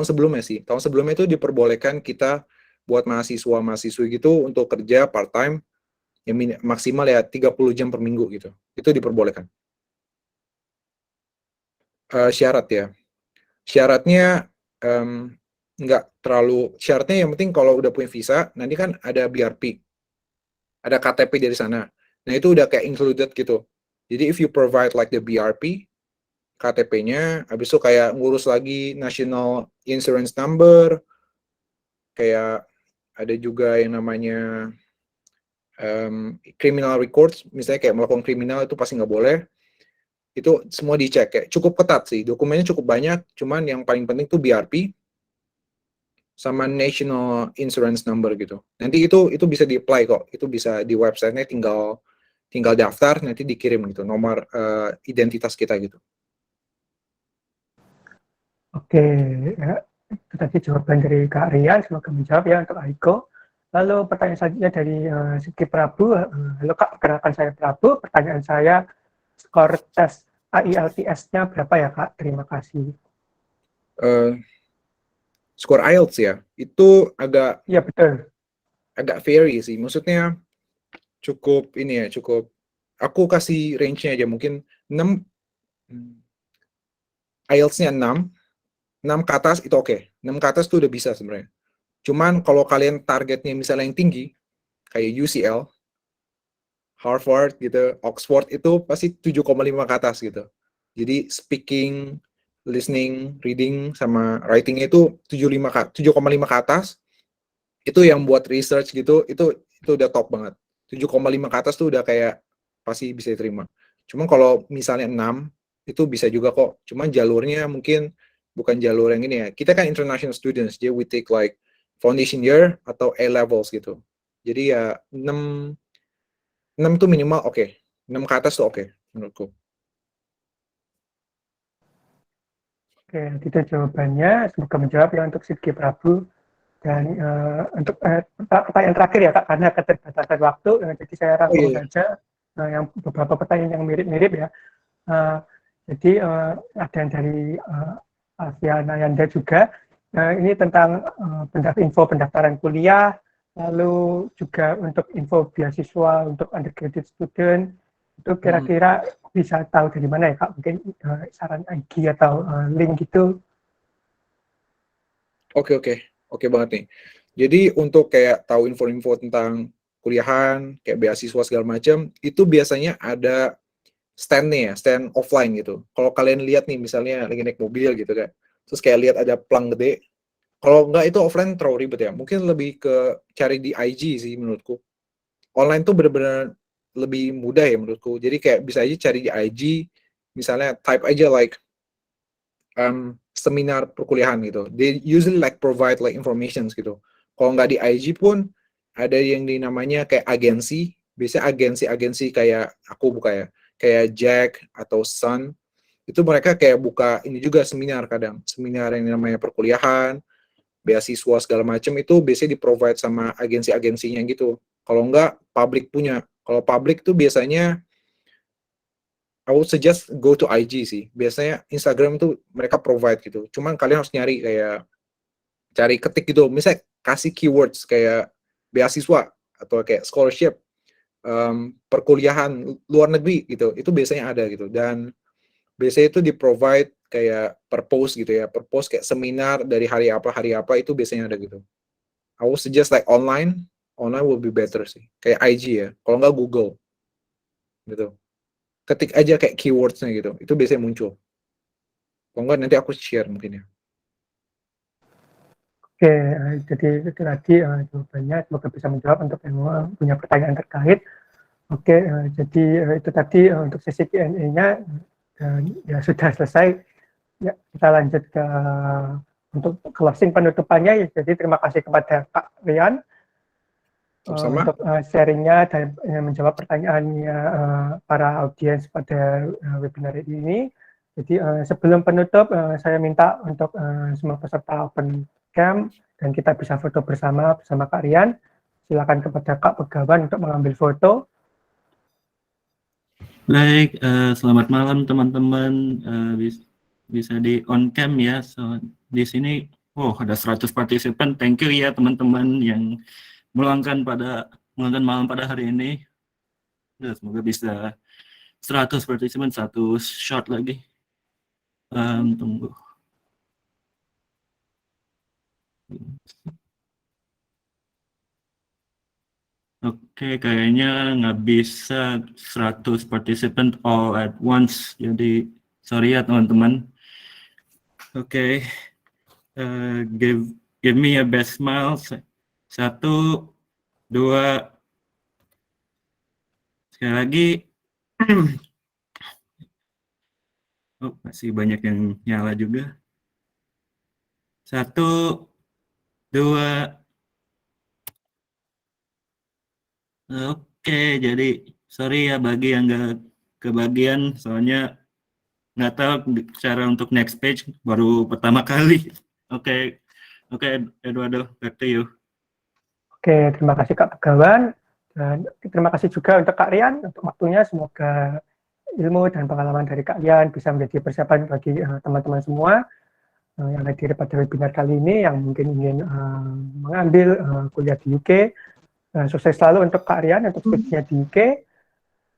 sebelumnya itu diperbolehkan kita buat mahasiswa-mahasiswi gitu untuk kerja part-time, yang maksimal ya 30 jam per minggu gitu. Itu diperbolehkan. Syarat ya. Syaratnya nggak terlalu, syaratnya yang penting kalau udah punya visa, nanti kan ada BRP, ada KTP dari sana. Nah itu udah kayak included gitu. Jadi if you provide like the BRP, KTP-nya, habis itu kayak ngurus lagi National Insurance Number, kayak ada juga yang namanya criminal records, misalnya kayak melakukan kriminal itu pasti nggak boleh. Itu semua dicek, kayak cukup ketat sih, dokumennya cukup banyak, cuman yang paling penting tuh BRP sama National Insurance Number gitu. Nanti itu bisa di-apply kok, itu bisa di website-nya, tinggal daftar, nanti dikirim gitu, nomor identitas kita gitu. Oke, ya, itu tadi jawaban dari Kak Rian, semoga menjawab ya untuk Aiko. Lalu pertanyaan selanjutnya dari Siki Prabu. Halo Kak, perkenalkan saya Prabu. Pertanyaan saya, skor tes IELTS-nya berapa ya Kak? Terima kasih. Skor IELTS ya, itu Iya betul. agak vary sih. Maksudnya cukup aku kasih range-nya aja, mungkin 6, IELTS-nya 6 ke atas itu oke. 6 ke atas tuh udah bisa sebenarnya. Cuman kalau kalian targetnya misalnya yang tinggi, kayak UCL, Harvard gitu, Oxford, itu pasti 7,5 ke atas gitu. Jadi speaking, listening, reading, sama writing-nya itu 7,5 ke atas. Itu yang buat research gitu, itu udah top banget. 7,5 ke atas tuh udah kayak pasti bisa diterima. Cuman kalau misalnya 6 itu bisa juga kok. Cuman jalurnya mungkin bukan jalur yang ini ya. Kita kan international students, jadi we take like foundation year atau A levels gitu. Jadi ya 6 tuh minimal oke. 6 ke atas tuh oke menurutku. Oke, itu jawabannya. Semoga menjawab ya untuk Sidki Prabu. Dan untuk pertanyaan terakhir ya Kak, karena keterbatasan waktu, jadi saya rangkum saja yang beberapa pertanyaan yang mirip-mirip ya. Jadi ada yang dari Alfia Nayanda juga. Ini tentang info pendaftaran kuliah, lalu juga untuk info beasiswa untuk undergraduate student. Itu kira-kira bisa tahu dari mana ya Kak? Mungkin saran IG atau link gitu. Oke banget nih. Jadi untuk kayak tahu info-info tentang kuliahan, kayak beasiswa segala macam, itu biasanya ada stand-nya ya, stand offline gitu. Kalau kalian lihat nih, misalnya lagi naik mobil gitu kan, terus kayak lihat ada plang gede, kalau nggak itu offline terlalu ribet ya. Mungkin lebih ke cari di IG sih menurutku. Online tuh bener-bener lebih mudah ya menurutku. Jadi kayak bisa aja cari di IG, misalnya type aja like seminar perkuliahan gitu. They usually like provide like informations gitu. Kalau nggak di IG pun ada yang dinamanya kayak agensi. Biasanya agensi-agensi kayak aku buka ya, kayak Jack atau Sun. Itu mereka kayak buka ini juga seminar kadang. Seminar yang namanya perkuliahan, beasiswa segala macam itu biasanya di-provide sama agensi-agensinya gitu. Kalau nggak public punya. Kalau public tuh biasanya I would suggest go to IG sih. Biasanya Instagram tuh mereka provide gitu. Cuman kalian harus nyari kayak cari ketik gitu. Misalnya kasih keywords kayak beasiswa atau kayak scholarship, perkuliahan luar negeri gitu. Itu biasanya ada gitu. Dan biasanya itu di provide kayak per post gitu ya. Per post kayak seminar dari hari apa itu biasanya ada gitu. I would suggest like online will be better sih. Kayak IG ya. Kalau nggak Google gitu. Ketik aja kayak keywords-nya gitu. Itu biasanya muncul. Kalau enggak nanti aku share mungkin ya. Oke, jadi itu tadi jawabannya. Semoga bisa menjawab untuk yang punya pertanyaan terkait. Oke, jadi itu tadi untuk sesi Q&A-nya. Ya sudah selesai. Ya, kita lanjut ke untuk closing penutupannya. Jadi terima kasih kepada Kak Rian untuk sharingnya dan menjawab pertanyaannya para audiens pada webinar ini. Jadi sebelum penutup, saya minta untuk semua peserta Open Camp dan kita bisa foto bersama Kak Rian. Silakan kepada Kak Pegawan untuk mengambil foto. Baik, selamat malam teman-teman. Bisa di on cam ya. So di sini, ada 100 partisipan. Thank you ya teman-teman yang meluangkan malam pada hari ini. Semoga bisa 100 partisipan, satu shot lagi. Tunggu. Oke, kayaknya nggak bisa 100 partisipan all at once. Jadi sorry ya teman-teman. Oke, give me a best smile. 1, 2, sekali lagi. Masih banyak yang nyala juga. 1, 2. Oke, jadi sorry ya bagi yang nggak kebagian, soalnya nggak tahu cara untuk next page, baru pertama kali. Oke, Eduardo, back to you. Oke, terima kasih Kak Pegawan. Dan terima kasih juga untuk Kak Rian untuk waktunya. Semoga ilmu dan pengalaman dari Kak Rian bisa menjadi persiapan bagi teman-teman semua yang hadir pada webinar kali ini yang mungkin ingin mengambil kuliah di UK. Sukses selalu untuk Kak Rian untuk studinya di UK.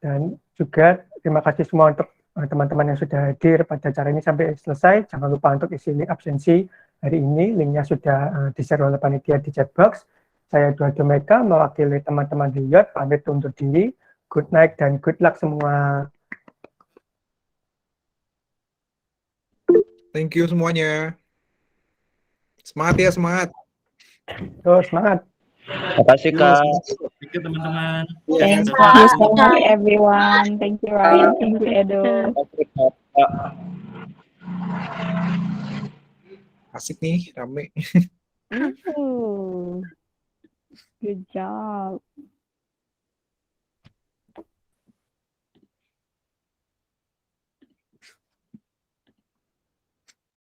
Dan juga terima kasih semua untuk teman-teman yang sudah hadir pada acara ini sampai selesai. Jangan lupa untuk isi link absensi hari ini. Linknya sudah di-share oleh panitia di chat box. Saya Eduardo Meka, mewakili teman-teman di YOT, pamit undur diri. Good night dan good luck semua. Thank you semuanya. Semangat ya, semangat. Terus semangat. Terima kasih Kak. Thank you teman-teman. Thank Iya, you so much, everyone. Thank you, Ryan. Thank you, Edo. asik nih, rame. Ooh, good job.